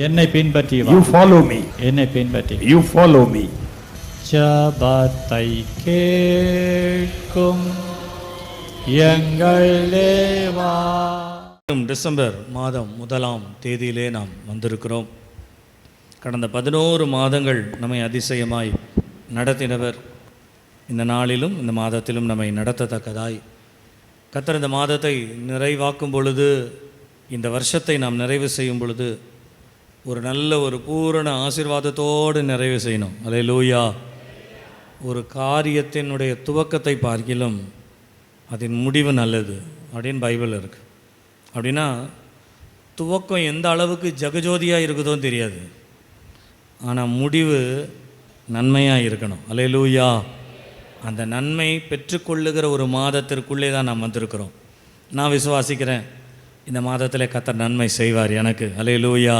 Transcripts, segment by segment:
என்னை பின்பற்றி வா. You follow me. என்னை பின்பற்றி. You follow me. ஜெபத்தை கேட்கும் எங்கள் தேவா. டிசம்பர் மாதம் 1ஆம் தேதியிலே நாம் வந்திருக்கிறோம். கடந்த 11 மாதங்கள் நம்மை அதிசயமாய் நடத்தினவர் இந்த நாளிலும் இந்த மாதத்திலும் நம்மை நடத்தத்தக்கதாய் கர்த்தர் இந்த மாதத்தை நிறைவாக்கும் பொழுது, இந்த வருஷத்தை நாம் நிறைவு செய்யும் பொழுது ஒரு நல்ல ஒரு பூரண ஆசீர்வாதத்தோடு நிறைவு செய்யணும். அல்லேலூயா. ஒரு காரியத்தினுடைய துவக்கத்தை பார்க்கிலும் அதன் முடிவு நல்லது அப்படின்னு பைபிள் இருக்குது. அப்படின்னா துவக்கம் எந்த அளவுக்கு ஜகஜோதியாக இருக்குதோ தெரியாது, ஆனால் முடிவு நன்மையாக இருக்கணும். அல்லேலூயா. அந்த நன்மை பெற்றுக்கொள்ளுகிற ஒரு மாதத்திற்குள்ளே தான் நாம் வந்திருக்கிறோம். நான் விசுவாசிக்கிறேன் இந்த மாதத்தில் கர்த்தர் நன்மை செய்வார் எனக்கு. அல்லேலூயா.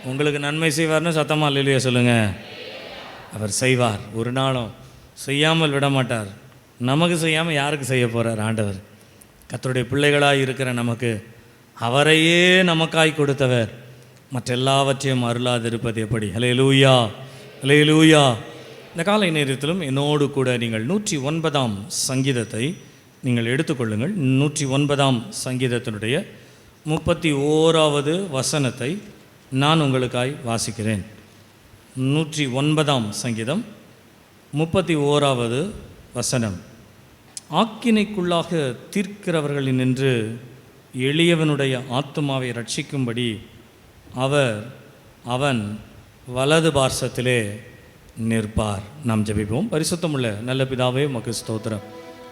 உங்களுக்கு நன்மை செய்வார்னு சத்தமாக அல்லேலூயா சொல்லுங்கள். அவர் செய்வார், ஒரு நாளும் செய்யாமல் விட மாட்டார். நமக்கு செய்யாமல் யாருக்கு செய்ய போகிறார் ஆண்டவர்? கர்த்தருடைய பிள்ளைகளாக இருக்கிற நமக்கு அவரையே நமக்காய் கொடுத்தவர் மற்ற எல்லாவற்றையும் அருளாதிருப்பது எப்படி? அல்லேலூயா, அல்லேலூயா. இந்த காலை நேரத்திலும் என்னோடு கூட நீங்கள் 109ஆம் சங்கீதத்தை நீங்கள் எடுத்துக்கொள்ளுங்கள். 109ஆம் சங்கீதத்தினுடைய 31வது வசனத்தை நான் உங்களுக்காய் வாசிக்கிறேன். 109ஆம் சங்கீதம் 31வது வசனம். ஆக்கினைக்குள்ளாக தீர்க்கிறவர்களின் நின்று எளியவனுடைய ஆத்துமாவை ரட்சிக்கும்படி அவன் வலது பார்சத்திலே நிற்பார். நாம் ஜெபிப்போம். பரிசுத்தமுள்ள நல்ல பிதாவே, உமக்கு ஸ்தோத்திரம்.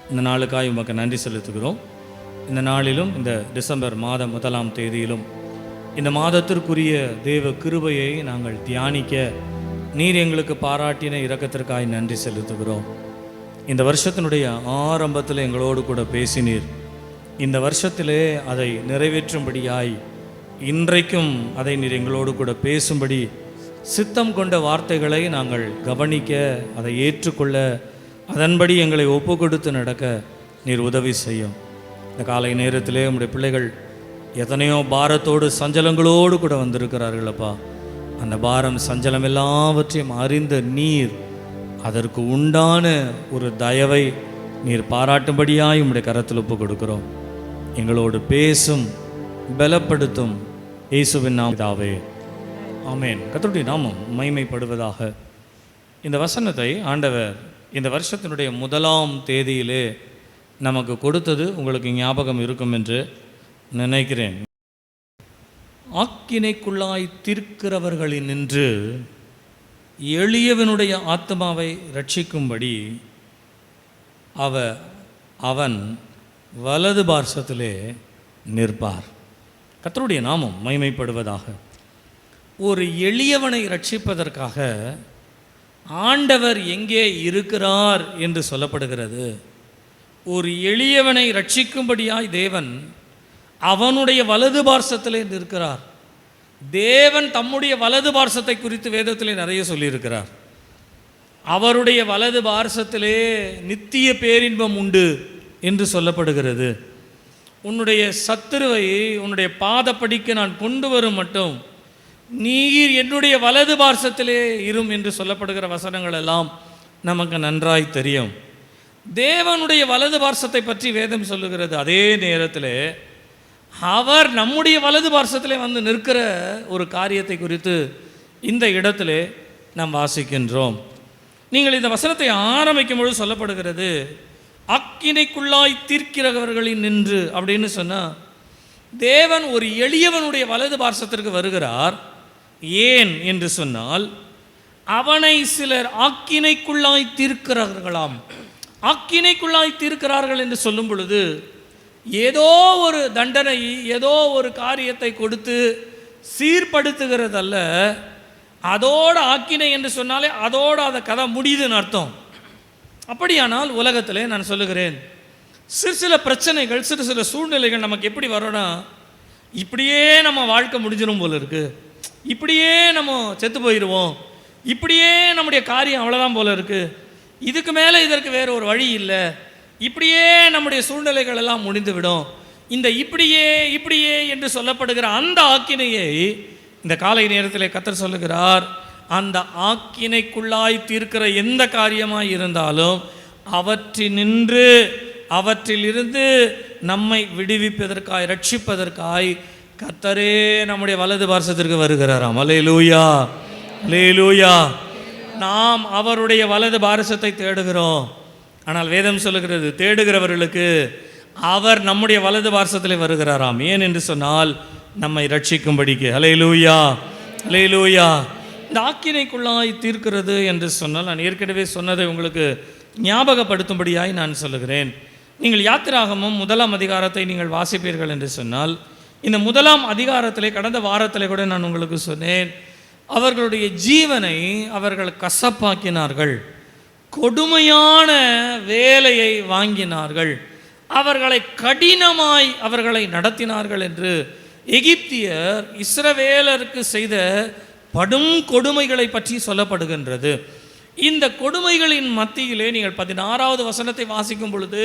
இந்த நாளுக்காய் உமக்கு நன்றி செலுத்துகிறோம். இந்த நாளிலும் இந்த டிசம்பர் மாதம் 1ஆம் தேதியிலும் இந்த மாதத்திற்குரிய தேவ கிருபையை நாங்கள் தியானிக்க நீர் எங்களுக்கு பாராட்டின இரக்கத்திற்காய் நன்றி செலுத்துகிறோம். இந்த வருஷத்தினுடைய ஆரம்பத்தில் எங்களோடு கூட பேசினீர். இந்த வருஷத்திலே அதை நிறைவேற்றும்படியாய் இன்றைக்கும் அதை நீர் எங்களோடு கூட பேசும்படி சித்தம் கொண்ட வார்த்தைகளை நாங்கள் கவனிக்க, அதை ஏற்றுக்கொள்ள, அதன்படி எங்களை ஒப்பு கொடுத்து நடக்க நீர் உதவி செய்யும். இந்த காலை நேரத்திலே உம்முடைய பிள்ளைகள் எத்தனையோ பாரத்தோடு சஞ்சலங்களோடு கூட வந்திருக்கிறார்கள் அப்பா. அந்த பாரம் சஞ்சலம் எல்லாவற்றையும் அறிந்த நீர் அதற்கு உண்டான ஒரு தயவை நீர் பாராட்டும்படியாய் உம்முடைய கரத்தில் ஒப்பு கொடுக்கிறோம். எங்களோடு பேசும், பலப்படுத்தும் இயேசுவின் நாமத்தாவே, ஆமென். கர்த்தருடைய நாமம் மகிமைப்படுவதாக. இந்த வசனத்தை ஆண்டவர் இந்த வருஷத்தினுடைய 1ஆம் தேதியிலே நமக்கு கொடுத்தது உங்களுக்கு ஞாபகம் இருக்கும் என்று நினைக்கிறேன். ஆக்கினைக்குள்ளாய் தீர்க்கிறவர்களின் நின்று எளியவனுடைய ஆத்மாவை ரட்சிக்கும்படி அவன் வலது பார்சத்திலே நிற்பார். கர்த்தருடைய நாமம் மகிமைப்படுவதாக. ஒரு எளியவனை ரட்சிப்பதற்காக ஆண்டவர் எங்கே இருக்கிறார் என்று சொல்லப்படுகிறது. ஒரு எளியவனை ரட்சிக்கும்படியாய் தேவன் அவனுடைய வலது பார்சத்திலே நிற்கிறார். தேவன் தம்முடைய வலது பார்சத்தை குறித்து வேதத்திலே நிறைய சொல்லியிருக்கிறார். அவருடைய வலது பார்சத்திலே நித்திய பேரின்பம் உண்டு என்று சொல்லப்படுகிறது. உன்னுடைய சத்துருவை உன்னுடைய பாதப்படிக்கு நான் கொண்டு வரும் மட்டும் நீர் என்னுடைய வலது பார்சத்திலே இரும் என்று சொல்லப்படுகிற வசனங்கள் எல்லாம் நமக்கு நன்றாய் தெரியும். தேவனுடைய வலது பார்சத்தை பற்றி வேதம் சொல்லுகிறது. அதே நேரத்தில் அவர் நம்முடைய வலது பார்சத்திலே வந்து நிற்கிற ஒரு காரியத்தை குறித்து இந்த இடத்திலே நாம் வாசிக்கின்றோம். நீங்கள் இந்த வசனத்தை ஆரம்பிக்கும் பொழுது சொல்லப்படுகிறது, அக்கினைக்குள்ளாய் தீர்க்கிறவர்களின் நின்று அப்படின்னு சொன்னால் தேவன் ஒரு எளியவனுடைய வலது பார்சத்திற்கு வருகிறார். ஏன் என்று சொன்னால் அவனை சிலர் ஆக்கினைக்குள்ளாய் தீர்க்கிறார்களாம். ஆக்கினைக்குள்ளாய் தீர்க்கிறார்கள் என்று சொல்லும் பொழுது ஏதோ ஒரு தண்டனை, ஏதோ ஒரு காரியத்தை கொடுத்து சீர்படுத்துகிறதல்ல. அதோட ஆக்கினை என்று சொன்னாலே அதோட அந்த கதை முடியுதுன்னு அர்த்தம். அப்படியானால் உலகத்திலே நான் சொல்லுகிறேன், சில பிரச்சனைகள், சில சூழ்நிலைகள் நமக்கு எப்படி வரோன்னா, இப்படியே நம்ம வாழ்க்கை முடிஞ்சிடும் போல இருக்குது, இப்படியே நம்ம செத்து போயிடுவோம், இப்படியே நம்முடைய காரியம் அவ்வளோதான் போல இருக்குது, இதுக்கு மேலே இதற்கு வேறு ஒரு வழி இல்லை, இப்படியே நம்முடைய சூழ்நிலைகள் எல்லாம் முடிந்துவிடும். இந்த இப்படியே இப்படியே என்று சொல்லப்படுகிற அந்த ஆக்கினையை இந்த காலை நேரத்தில் கர்த்தர் சொல்லுகிறார், அந்த ஆக்கினைக்குள்ளாய் தீர்க்கிற எந்த காரியமாய் இருந்தாலும் அவற்றிலிருந்து நம்மை விடுவிப்பதற்காய், ரட்சிப்பதற்காய் கர்த்தரே நம்முடைய வலது பார்சத்திற்கு வருகிறாராம். அல்லேலூயா, அல்லேலூயா. நாம் அவருடைய வலது பார்சத்தை தேடுகிறோம். ஆனால் வேதம் சொல்லுகிறது, தேடுகிறவர்களுக்கு அவர் நம்முடைய வலது பார்சத்தில் வருகிறாராம். ஏன் என்று சொன்னால் நம்மை ரட்சிக்கும்படிக்கு. அல்லேலூயா, அல்லேலூயா. இந்த ஆக்கினைக்குள்ளாய் தீர்க்கிறது என்று சொன்னால், நான் ஏற்கனவே சொன்னதை உங்களுக்கு ஞாபகப்படுத்தும்படியாய் நான் சொல்லுகிறேன். நீங்கள் யாத்திராகமம் 1ஆம் அதிகாரத்தை நீங்கள் வாசிப்பீர்கள் என்று சொன்னால், இந்த 1ஆம் அதிகாரத்திலே கடந்த வாரத்திலே கூட நான் உங்களுக்கு சொன்னேன், அவர்களுடைய ஜீவனை அவர்கள் கசப்பாக்கினார்கள், கொடுமையான வேலையை வாங்கினார்கள், அவர்களை கடினமாய் அவர்களை நடத்தினார்கள் என்று எகிப்தியர் இஸ்ரவேலருக்கு செய்த படும் கொடுமைகளை பற்றி சொல்லப்படுகின்றது. இந்த கொடுமைகளின் மத்தியிலே நீங்கள் 16வது வசனத்தை வாசிக்கும் பொழுது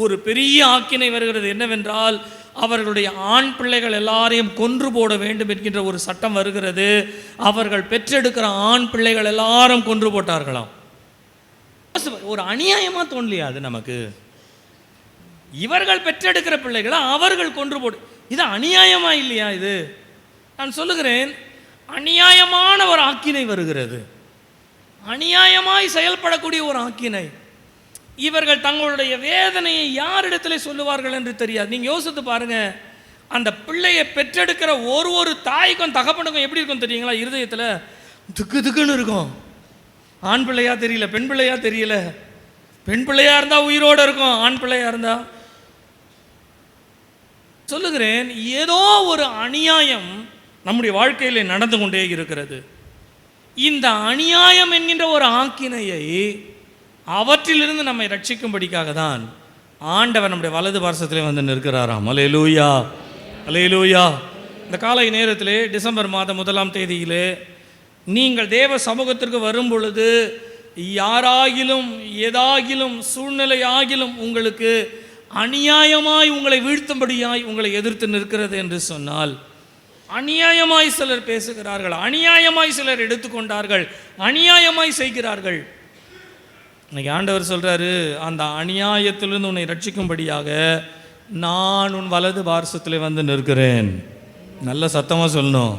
ஒரு பெரிய ஆக்கினை வருகிறது. என்னவென்றால், அவர்களுடைய ஆண் பிள்ளைகள் எல்லாரையும் கொன்று போட வேண்டும் என்கின்ற ஒரு சட்டம் வருகிறது. அவர்கள் பெற்றெடுக்கிற ஆண் பிள்ளைகள் எல்லாரும் கொன்று போட்டார்களாம். ஒரு அநியாயமாக தோணலையா அது நமக்கு? இவர்கள் பெற்றெடுக்கிற பிள்ளைகளை அவர்கள் கொன்று போடு, இது அநியாயமா இல்லையா? இது நான் சொல்லுகிறேன், அநியாயமான ஒரு ஆக்கினை வருகிறது, அநியாயமாய் செயல்படக்கூடிய ஒரு ஆக்கினை. இவர்கள் தங்களுடைய வேதனையை யாரிடத்தில் சொல்லுவார்கள் என்று தெரியாது. நீங்கள் யோசித்து பாருங்க, அந்த பிள்ளையை பெற்றெடுக்கிற ஒரு தாய்க்கும் தகப்பனுக்கும் எப்படி இருக்கும் தெரியுங்களா? இருதயத்தில் துக்கு துக்குன்னு இருக்கும். ஆண் பிள்ளையா தெரியல, பெண் பிள்ளையா தெரியல. பெண் பிள்ளையா இருந்தால் உயிரோடு இருக்கும், ஆண் பிள்ளையா இருந்தா சொல்லுகிறேன், ஏதோ ஒரு அநியாயம் நம்முடைய வாழ்க்கையில் நடந்து கொண்டே இருக்கிறது. இந்த அநியாயம் என்கின்ற ஒரு ஆக்கினையை அவற்றிலிருந்து நம்மை ரட்சிக்கும்படிக்காக தான் ஆண்டவர் நம்முடைய வலது பார்சத்திலே வந்து நிற்கிறாராம். அல்லேலூயா, அல்லேலூயா. இந்த காலை நேரத்திலே டிசம்பர் மாதம் 1ஆம் தேதியிலே நீங்கள் தேவ சமூகத்திற்கு வரும் பொழுது, யாராகிலும் ஏதாகிலும் சூழ்நிலையாகிலும் உங்களுக்கு அநியாயமாய் உங்களை வீழ்த்தும்படியாய் உங்களை எதிர்த்து நிற்கிறது என்று சொன்னால், அநியாயமாய் சிலர் பேசுகிறார்கள், அநியாயமாய் சிலர் எடுத்துக்கொண்டார்கள், அநியாயமாய் செய்கிறார்கள். இன்னைக்கு ஆண்டவர் சொல்கிறாரு, அந்த அநியாயத்திலிருந்து உன்னை ரட்சிக்கும்படியாக நான் உன் வலது பார்சத்தில் வந்து நிற்கிறேன். நல்ல சத்தமாக சொல்லணும்,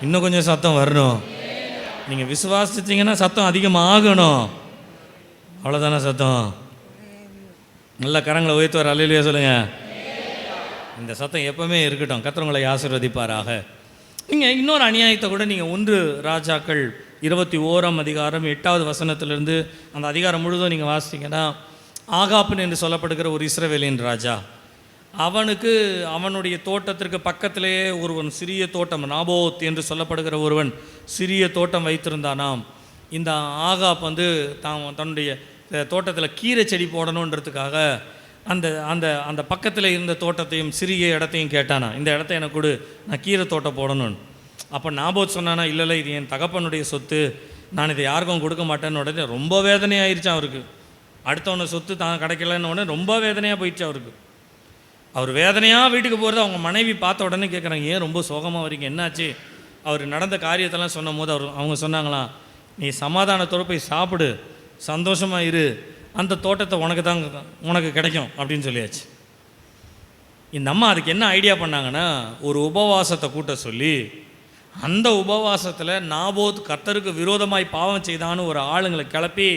இன்னும் கொஞ்சம் சத்தம் வரணும். நீங்கள் விசுவாசிச்சிங்கன்னா சத்தம் அதிகமாகணும், அவ்வளோதானே சத்தம். நல்ல கரங்களை உயர்த்துவார். அல்லேலூயா சொல்லுங்க. இந்த சத்தம் எப்பவுமே இருக்கட்டும். கர்த்தர் உங்களை ஆசீர்வதிப்பாராக. நீங்கள் இன்னொரு அநியாயத்தை கூட நீங்கள் 1 ராஜாக்கள் 21ஆம் அதிகாரம் 8வது வசனத்திலிருந்து அந்த அதிகாரம் முழுதும் நீங்கள் வாசித்தீங்கன்னா, ஆகாப்புன்னு என்று சொல்லப்படுகிற ஒரு இஸ்ரவேலின் ராஜா, அவனுக்கு அவனுடைய தோட்டத்திற்கு பக்கத்திலே ஒருவன் சிறிய தோட்டம், நாபோத் என்று சொல்லப்படுகிற ஒருவன் சிறிய தோட்டம் வைத்திருந்தானாம். இந்த ஆகாப் வந்து தன்னுடைய தோட்டத்தில் கீரை செடி போடணுன்றதுக்காக அந்த அந்த அந்த பக்கத்தில் இருந்த தோட்டத்தையும் சிறிய இடத்தையும் கேட்டானா, இந்த இடத்த எனக்கு கொடு, நான் கீரை தோட்டம் போடணும்னு. அப்போ நாபோத் சொன்னானா, இல்லை இது என் தகப்பனுடைய சொத்து, நான் இதை யாருக்கும் கொடுக்க மாட்டேன்னு. உடனே ரொம்ப வேதனையாயிருச்சான் அவருக்கு. அடுத்தவனை சொத்து தான் கிடைக்கலன்னு உடனே ரொம்ப வேதனையாக போயிடுச்சு அவருக்கு. அவர் வேதனையாக வீட்டுக்கு போகிறது அவங்க மனைவி பார்த்த உடனே கேட்குறாங்க, ஏன் ரொம்ப சோகமாக வரீங்க, என்னாச்சு? அவர் நடந்த காரியத்தெல்லாம் சொன்னும் போது அவங்க சொன்னாங்களாம், நீ சமாதானத்தோடு போய் சாப்பிடு, சந்தோஷமாக இரு, அந்த தோட்டத்தை உனக்கு கிடைக்கும் அப்படின்னு சொல்லியாச்சு. இந்த அம்மா அதுக்கு என்ன ஐடியா பண்ணாங்கன்னா, ஒரு உபவாசத்தை கூட்ட சொல்லி, அந்த உபவாசத்தில் நாபோத் கர்த்தருக்கு விரோதமாய் பாவம் செய்தான்னு ஒரு ஆளுங்களை கிளப்பி,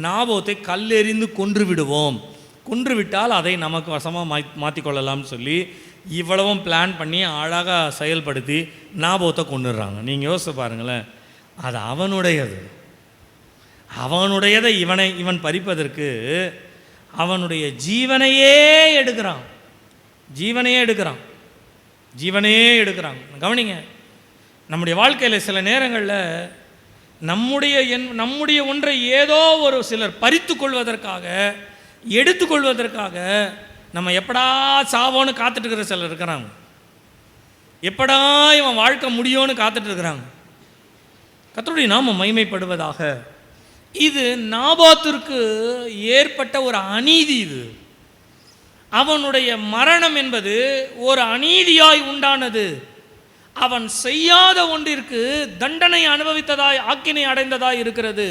நாபோத்தை கல்லெறிந்து கொன்று விடுவோம், கொன்று விட்டால் அதை நமக்கு வசமாக மாற்றிக்கொள்ளலாம்னு சொல்லி இவ்வளவும் பிளான் பண்ணி அழகாக செயல்படுத்தி நாபோத்தை கொண்டுடுறாங்க. நீங்கள் யோசிச்சு பாருங்களேன், அது அவனுடையதை இவன் பறிப்பதற்கு அவனுடைய ஜீவனையே எடுக்கிறான். கவனிங்க, நம்முடைய வாழ்க்கையில் சில நேரங்களில் நம்முடைய ஒன்றை ஏதோ ஒரு சிலர் பறித்து கொள்வதற்காக, எடுத்துக்கொள்வதற்காக நம்ம எப்படா சாவோன்னு காத்துட்டு இருக்கிற சிலர் இருக்கிறாங்க. எப்படா இவன் வாழ்க்கை முடியும்னு காத்துட்டு இருக்கிறாங்க. கர்த்தருடைய நாமம் மகிமைப்படுவதாக. இது நாபோத்திற்கு ஏற்பட்ட ஒரு அநீதி. இது அவனுடைய மரணம் என்பது ஒரு அநீதியாய் உண்டானது. அவன் செய்யாத ஒன்றிற்கு தண்டனை அனுபவித்ததாய் ஆக்கினை அடைந்ததாய் இருக்கிறது.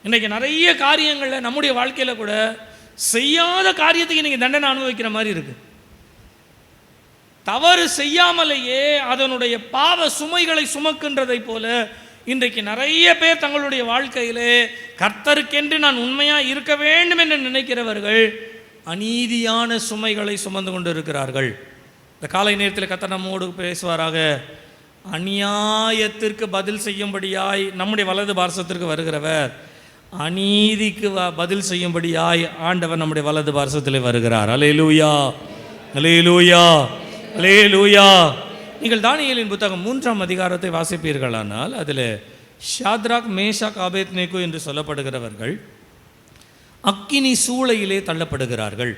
இன்றைக்கி நிறைய காரியங்களில் நம்முடைய வாழ்க்கையில் கூட செய்யாத காரியத்துக்கு இன்றைக்கி தண்டனை அனுபவிக்கிற மாதிரி இருக்குது. தவறு செய்யாமலேயே அதனுடைய பாவ சுமைகளை சுமக்கின்றதை போல இன்றைக்கு நிறைய பேர் தங்களுடைய வாழ்க்கையிலே கர்த்தருக்கென்று நான் உண்மையாக இருக்க வேண்டும் என்று நினைக்கிறவர்கள் அநீதியான சுமைகளை சுமந்து கொண்டு இருக்கிறார்கள். இந்த காலை நேரத்தில் கர்த்தர் நம்மோடு பேசுவாராக. அநியாயத்திற்கு பதில் செய்யும்படியாய் நம்முடைய வலது பார்சத்திற்கு வருகிறவர், அநீதிக்கு பதில் செய்யும்படியாய் ஆண்டவர் நம்முடைய வலது பார்சத்திலே வருகிறார். அல்லேலூயா, அல்லேலூயா, அல்லேலூயா. நீங்கள் தானியேலின் புத்தகம் 3ஆம் அதிகாரத்தை வாசிப்பீர்களானால் அதில் ஷாத்ராக், மேஷாக், ஆபேத்நேகோ என்று சொல்லப்படுகிறவர்கள் அக்கினி சூளையிலே தள்ளப்படுகிறார்கள்.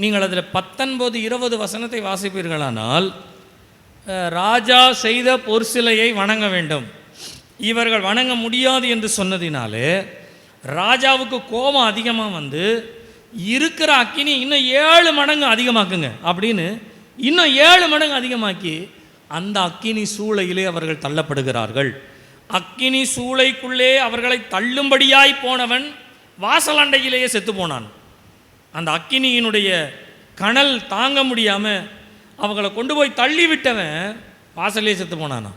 நீங்கள் அதில் 19-20 வசனத்தை வாசிப்பீர்களானால் ராஜா செய்த பொற்சிலையை வணங்க வேண்டும், இவர்கள் வணங்க முடியாது என்று சொன்னதினாலே ராஜாவுக்கு கோபம் அதிகமாக வந்து இருக்கிற அக்கினி இன்னும் 7 மடங்கு அதிகமாக்குங்க அப்படின்னு இன்னும் 7 மடங்கு அதிகமாக்கி அந்த அக்கினி சூளையிலே அவர்கள் தள்ளப்படுகிறார்கள். அக்கினி சூளைக்குள்ளே அவர்களை தள்ளும்படியாய் போனவன் வாசலண்டையிலேயே செத்து போனான். அந்த அக்கினியினுடைய கனல் தாங்க முடியாமல் அவங்களை கொண்டு போய் தள்ளிவிட்டவன் வாசலே செத்து போனானா.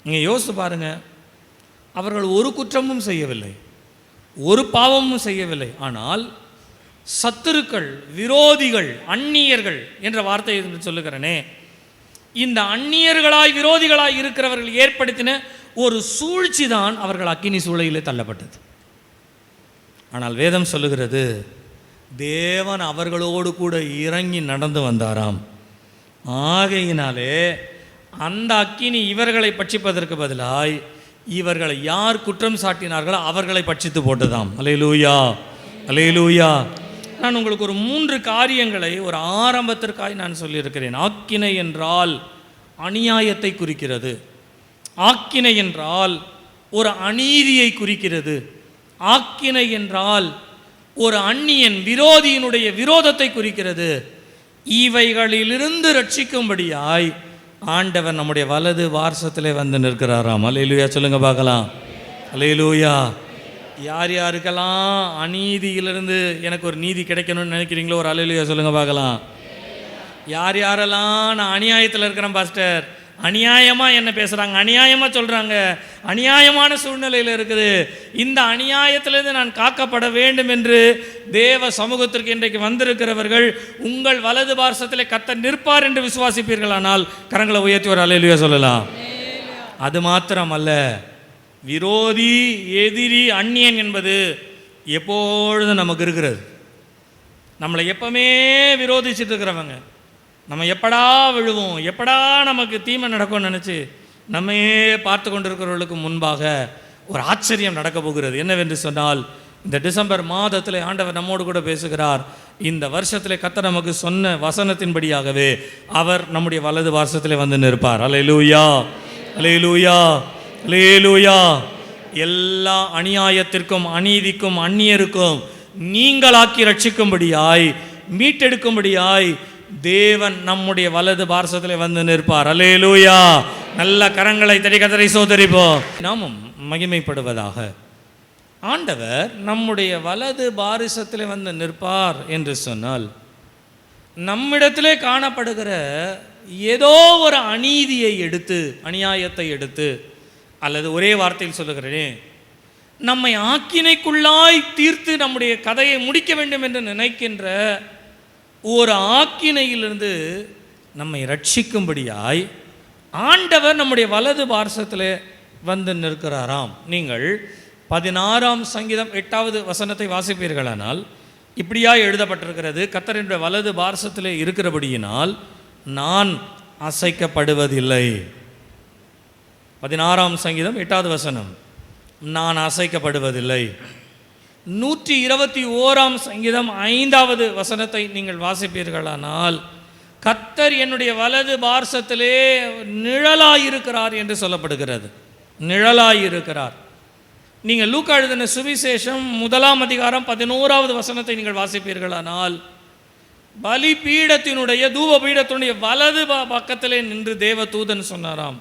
நீங்கள் யோசித்து பாருங்கள், அவர்கள் ஒரு குற்றமும் செய்யவில்லை, ஒரு பாவமும் செய்யவில்லை. ஆனால் சத்துருக்கள், விரோதிகள், அந்நியர்கள் என்ற வார்த்தை என்று சொல்லுகிறனே, இந்த அந்நியர்களாய் விரோதிகளாய் இருக்கிறவர்கள் ஏற்படுத்தின ஒரு சூழ்ச்சி தான் அவர்கள் அக்கினி சூளையிலே தள்ளப்பட்டது. ஆனால் வேதம் சொல்லுகிறது, தேவன் அவர்களோடு கூட இறங்கி நடந்து வந்தாராம். ஆகையினாலே அந்த அக்கினி இவர்களை பட்சிப்பதற்கு பதிலாய் இவர்களை யார் குற்றம் சாட்டினார்களோ அவர்களை பட்சித்து போட்டதாம். அல்லேலூயா, அல்லேலூயா. நான் உங்களுக்கு ஒரு 3 காரியங்களை ஒரு ஆரம்பத்திற்காக நான் சொல்லியிருக்கிறேன். ஆக்கினை என்றால் அநியாயத்தை குறிக்கிறது, ஆக்கினை என்றால் ஒரு அநீதியை குறிக்கிறது, ஆக்கினை என்றால் ஒரு அந்நியன் விரோதியினுடைய விரோதத்தை குறிக்கிறது. இவைகளிலிருந்து ரட்சிக்கும்படியாய் ஆண்டவர் நம்முடைய வலது வாரசத்திலே வந்து நிற்கிறாராம். அல்லேலூயா சொல்லுங்க பார்க்கலாம். அல்லேலூயா. யார் யாருக்கெல்லாம் அநீதியிலிருந்து எனக்கு ஒரு நீதி கிடைக்கணும்னு நினைக்கிறீங்களோ ஒரு அல்லேலூயா சொல்லுங்க பார்க்கலாம். யார் யாரெல்லாம் நான் அநியாயத்தில் இருக்கிறேன் பாஸ்டர், அநியாயமாக என்ன பேசுகிறாங்க, அநியாயமாக சொல்கிறாங்க, அநியாயமான சூழ்நிலையில் இருக்குது, இந்த அநியாயத்திலிருந்து நான் காக்கப்பட வேண்டும் என்று தேவ சமூகத்திற்கு இன்றைக்கு வந்திருக்கிறவர்கள் உங்கள் வலது பார்சத்தில் கர்த்தர் நிற்பார் என்று விசுவாசிப்பீர்களானால் கரங்களை உயர்த்தி ஒரு அல்லேலூயா சொல்லலாம். அது மாத்திரமல்ல, விரோதி, எதிரி, அந்நியன் என்பது எப்பொழுதும் நமக்கு இருக்கிறது. நம்மளை எப்பவுமே விரோதிச்சுட்டு இருக்கிறவங்க, நம்ம எப்படா விழுவோம், எப்படா நமக்கு தீமை நடக்கும்னு நினச்சி நம்மையே பார்த்து கொண்டிருக்கிறவர்களுக்கு முன்பாக ஒரு ஆச்சரியம் நடக்க போகிறது. என்னவென்று சொன்னால், இந்த டிசம்பர் மாதத்தில் ஆண்டவர் நம்மோடு கூட பேசுகிறார். இந்த வருஷத்தில் கர்த்தர் நமக்கு சொன்ன வசனத்தின்படியாகவே அவர் நம்முடைய வலது வருஷத்தில் வந்து நிற்பார். அல்லேலூயா, அல்லேலூயா, அல்லேலூயா. எல்லா அநியாயத்திற்கும், அநீதிக்கும், அந்நியருக்கும் நீங்களாக்கி ரட்சிக்கும்படியாய், மீட்டெடுக்கும்படியாய் தேவன் நம்முடைய வலது பார்சத்தில் வந்து நிற்பார். அல்லேலூயா. நல்ல கரங்களை தட்டி கர்த்தரை சோதரிப்போம். நாமும் மகிமைப்படுவதாக. ஆண்டவர் நம்முடைய வலது பாரிசத்தில் வந்து நிற்பார் என்று சொன்னால், நம்மிடத்திலே காணப்படுகிற ஏதோ ஒரு அநீதியை எடுத்து, அநியாயத்தை எடுத்து, அல்லது ஒரே வார்த்தையில் சொல்லுகிறேன், நம்மை ஆக்கினைக்குள்ளாய் தீர்த்து நம்முடைய கதையை முடிக்க வேண்டும் என்று நினைக்கின்ற ஒரு ஆக்கினையிலிருந்து நம்மை ரட்சிக்கும்படியாய் ஆண்டவர் நம்முடைய வலது பார்சத்தில் வந்து நிற்கிறாராம். நீங்கள் 16ஆம் சங்கீதம் 8வது வசனத்தை வாசிப்பீர்களானால் இப்படியாய் எழுதப்பட்டிருக்கிறது, கர்த்தருடைய வலது பார்சத்தில் இருக்கிறபடியினால் நான் அசைக்கப்படுவதில்லை. 16ஆம் சங்கீதம் 8வது வசனம், நான் அசைக்கப்படுவதில்லை. 121ஆம் சங்கீதம் 5வது வசனத்தை நீங்கள் வாசிப்பீர்களானால் கர்த்தர் என்னுடைய வலது பார்சத்திலே நிழலாயிருக்கிறார் என்று சொல்லப்படுகிறது. நிழலாயிருக்கிறார். நீங்கள் லூக்கா எழுதின சுவிசேஷம் 1ஆம் அதிகாரம் 11வது வசனத்தை நீங்கள் வாசிப்பீர்களானால் பலிபீடத்தினுடைய தூப பீடத்தினுடைய வலது பக்கத்திலே நின்று தேவ தூதன் சொன்னாராம்,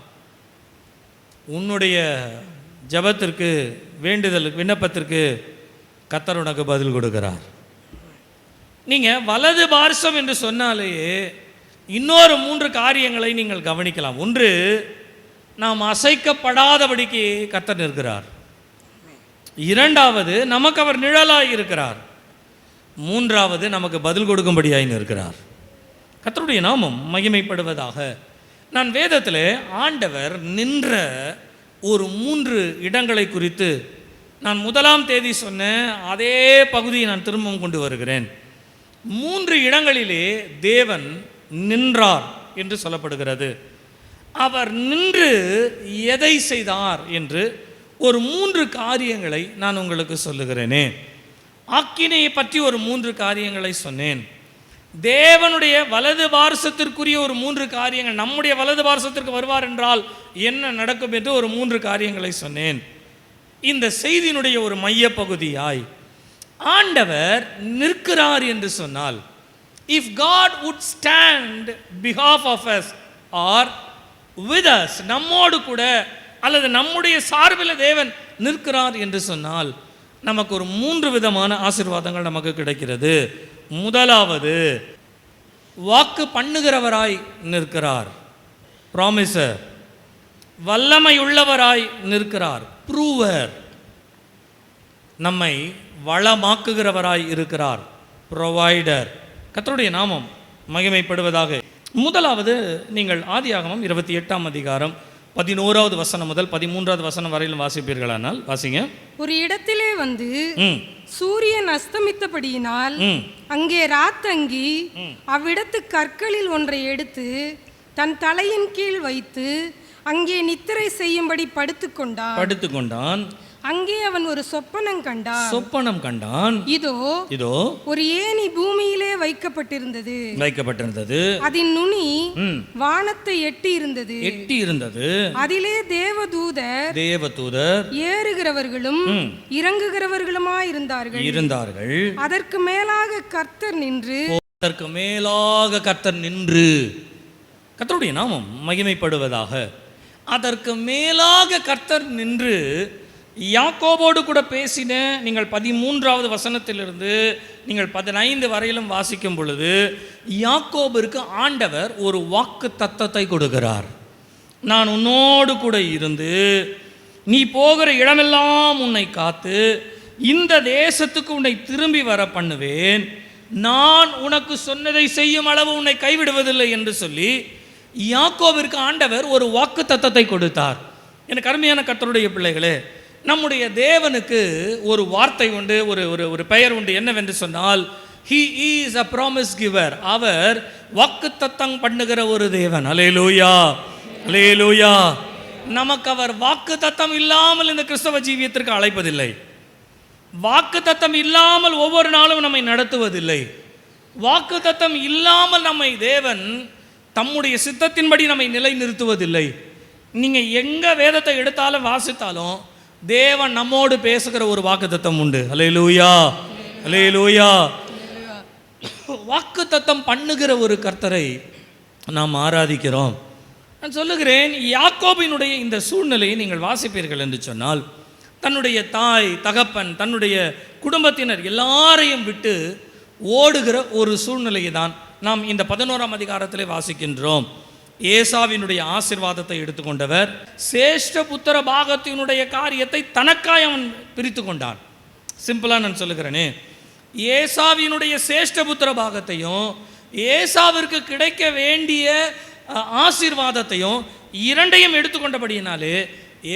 உன்னுடைய ஜபத்திற்கு, வேண்டுதலுக்கு, விண்ணப்பத்திற்கு கர்த்தர் உனக்கு பதில் கொடுக்கிறார். நீங்கள் வலது பார்சம் என்று சொன்னாலேயே இன்னொரு 3 காரியங்களை நீங்கள் கவனிக்கலாம். ஒன்று, நாம் அசைக்கப்படாதபடிக்கு கர்த்தர் நிற்கிறார். இரண்டாவது, நமக்கு அவர் நிழலாய் இருக்கிறார். மூன்றாவது, நமக்கு பதில் கொடுக்கும்படியாய் இருக்கிறார். கர்த்தருடைய நாமம் மகிமைப்படுவதாக. நான் வேதத்தில் ஆண்டவர் நின்ற ஒரு 3 இடங்களை குறித்து நான் 1ஆம் தேதி சொன்ன அதே பகுதியை நான் திரும்பவும் கொண்டு வருகிறேன். 3 இடங்களிலே தேவன் நின்றார் என்று சொல்லப்படுகிறது. அவர் நின்று எதை செய்தார் என்று ஒரு 3 காரியங்களை நான் உங்களுக்கு சொல்லுகிறேனே. ஆக்கினையை பற்றி ஒரு 3 காரியங்களை சொன்னேன். தேவனுடைய வலது பார்சத்திற்குரிய ஒரு 3 காரியங்கள், நம்முடைய வலது பார்சத்திற்கு வருவார் என்றால் என்ன நடக்கும் என்று ஒரு 3 காரியங்களை சொன்னேன். இந்த செய்தியினுடைய ஒரு மைய பகுதியாய் ஆண்டவர் நிற்கிறார் என்று சொன்னால், if God would stand behalf of us or with us, நம்மோடு கூட அல்லது நம்முடைய சார்பில் தேவன் நிற்கிறார் என்று சொன்னால் நமக்கு ஒரு 3 விதமான ஆசீர்வாதங்கள் நமக்கு கிடைக்கிறது. முதலாவது, வாக்கு பண்ணுகிறவராய் நிற்கிறார், ப்ராமிசர். வல்லமையுள்ளவராய் நிற்கிறார், ப்ரூவர். நம்மை வளமாக்குகிறவராய் இருக்கிறார், ப்ரொவைடர். கர்த்தருடைய நாமம் மகிமைப்படுவதாக. முதலாவது, நீங்கள் ஆதியாகமம் 28ஆம் அதிகாரம் 11வது வசனம் முதல் 13வது வசனம் வரையிலும் வாசிப்பீர்களானால் வாசிங்க. ஒரு இடத்திலே வந்து சூரியன் அஸ்தமித்தபடியினால் அங்கே ராத்தங்கி அவ்விடத்து கற்களில் ஒன்றை எடுத்து தன் தலையின் கீழ் வைத்து அங்கே நித்திரை செய்யும்படி படுத்துக்கொண்டான். அங்கே அவன் ஒரு சொப்பனம் கண்டான். இதோ ஒரு ஏணி பூமியிலே வைக்கப்பட்டிருந்தது. அதன் நுனி வானத்தை எட்டி இருந்தது. அதிலே தேவதூதர் ஏறுகிறவர்களும் இறங்குகிறவர்களுமாயிருந்தார்கள். அதற்கு மேலாக கர்த்தர் நின்று, கர்த்தருடைய நாமம் மகிமைப்படுவதாக. அதற்கு மேலாக கர்த்தர் நின்று யாக்கோபோடு கூட பேசின. நீங்கள் 13வது வசனத்திலிருந்து நீங்கள் 15 வரையிலும் வாசிக்கும் பொழுது யாக்கோபிற்கு ஆண்டவர் ஒரு வாக்கு தத்தத்தை கொடுக்கிறார். நான் உன்னோடு கூட இருந்து நீ போகிற இடமெல்லாம் உன்னை காத்து இந்த தேசத்துக்கு உன்னை திரும்பி வர பண்ணுவேன், நான் உனக்கு சொன்னதை செய்யும் அளவு உன்னை கைவிடுவதில்லை என்று சொல்லி யாக்கோபிற்கு ஆண்டவர் ஒரு வாக்கு தத்தத்தை கொடுத்தார். எனக்கு அருமையான கர்த்தருடைய பிள்ளைகளே, நம்முடைய தேவனுக்கு ஒரு வார்த்தை உண்டு, ஒரு பெயர் உண்டு. என்னவென்று சொன்னால், he is a promise giver. அவர் வாக்குத்தத்தம் பண்ணுகிற ஒரு தேவன். அல்லேலூயா, அல்லேலூயா. நமக்கு அவர் வாக்குத்தத்தம் இல்லாமல் இந்த கிறிஸ்தவ ஜீவியத்திற்கு அழைப்பதில்லை. வாக்குத்தத்தம் இல்லாமல் ஒவ்வொரு நாளும் நம்மை நடத்துவதில்லை. வாக்குத்தத்தம் இல்லாமல் நம்மை தேவன் தம்முடைய சித்தத்தின்படி நம்மை நிலை நிறுத்துவதில்லை. நீங்கள் எங்கே வேதத்தை எடுத்தாலும் வாசித்தாலும் தேவன் நம்மோடு பேசுகிற ஒரு வாக்குத்தத்தம் உண்டு. அல்லேலூயா, அல்லேலூயா. வாக்குத்தத்தம் பண்ணுகிற ஒரு கர்த்தரை நாம் ஆராதிக்கிறோம். நான் சொல்லுகிறேன், யாக்கோபினுடைய இந்த சூழ்நிலையை நீங்கள் வாசிப்பீர்கள் என்று சொன்னால், தன்னுடைய தாய், தகப்பன், தன்னுடைய குடும்பத்தினர் எல்லாரையும் விட்டு ஓடுகிற ஒரு சூழ்நிலையை தான் நாம் இந்த 11ஆம் அதிகாரத்திலே வாசிக்கின்றோம். ஏசாவினுடைய ஆசீர்வாதத்தை எடுத்துக்கொண்டவர் சேஷ்ட புத்திர பாகத்தினுடைய காரியத்தை தனக்காய் அவன் பிரித்து கொண்டான். சிம்பிளாக நான் சொல்லுகிறேனே, ஏசாவினுடைய சேஷ்ட புத்திர பாகத்தையும் ஏசாவிற்கு கிடைக்க வேண்டிய ஆசீர்வாதத்தையும் இரண்டையும் எடுத்துக்கொண்டபடியினாலே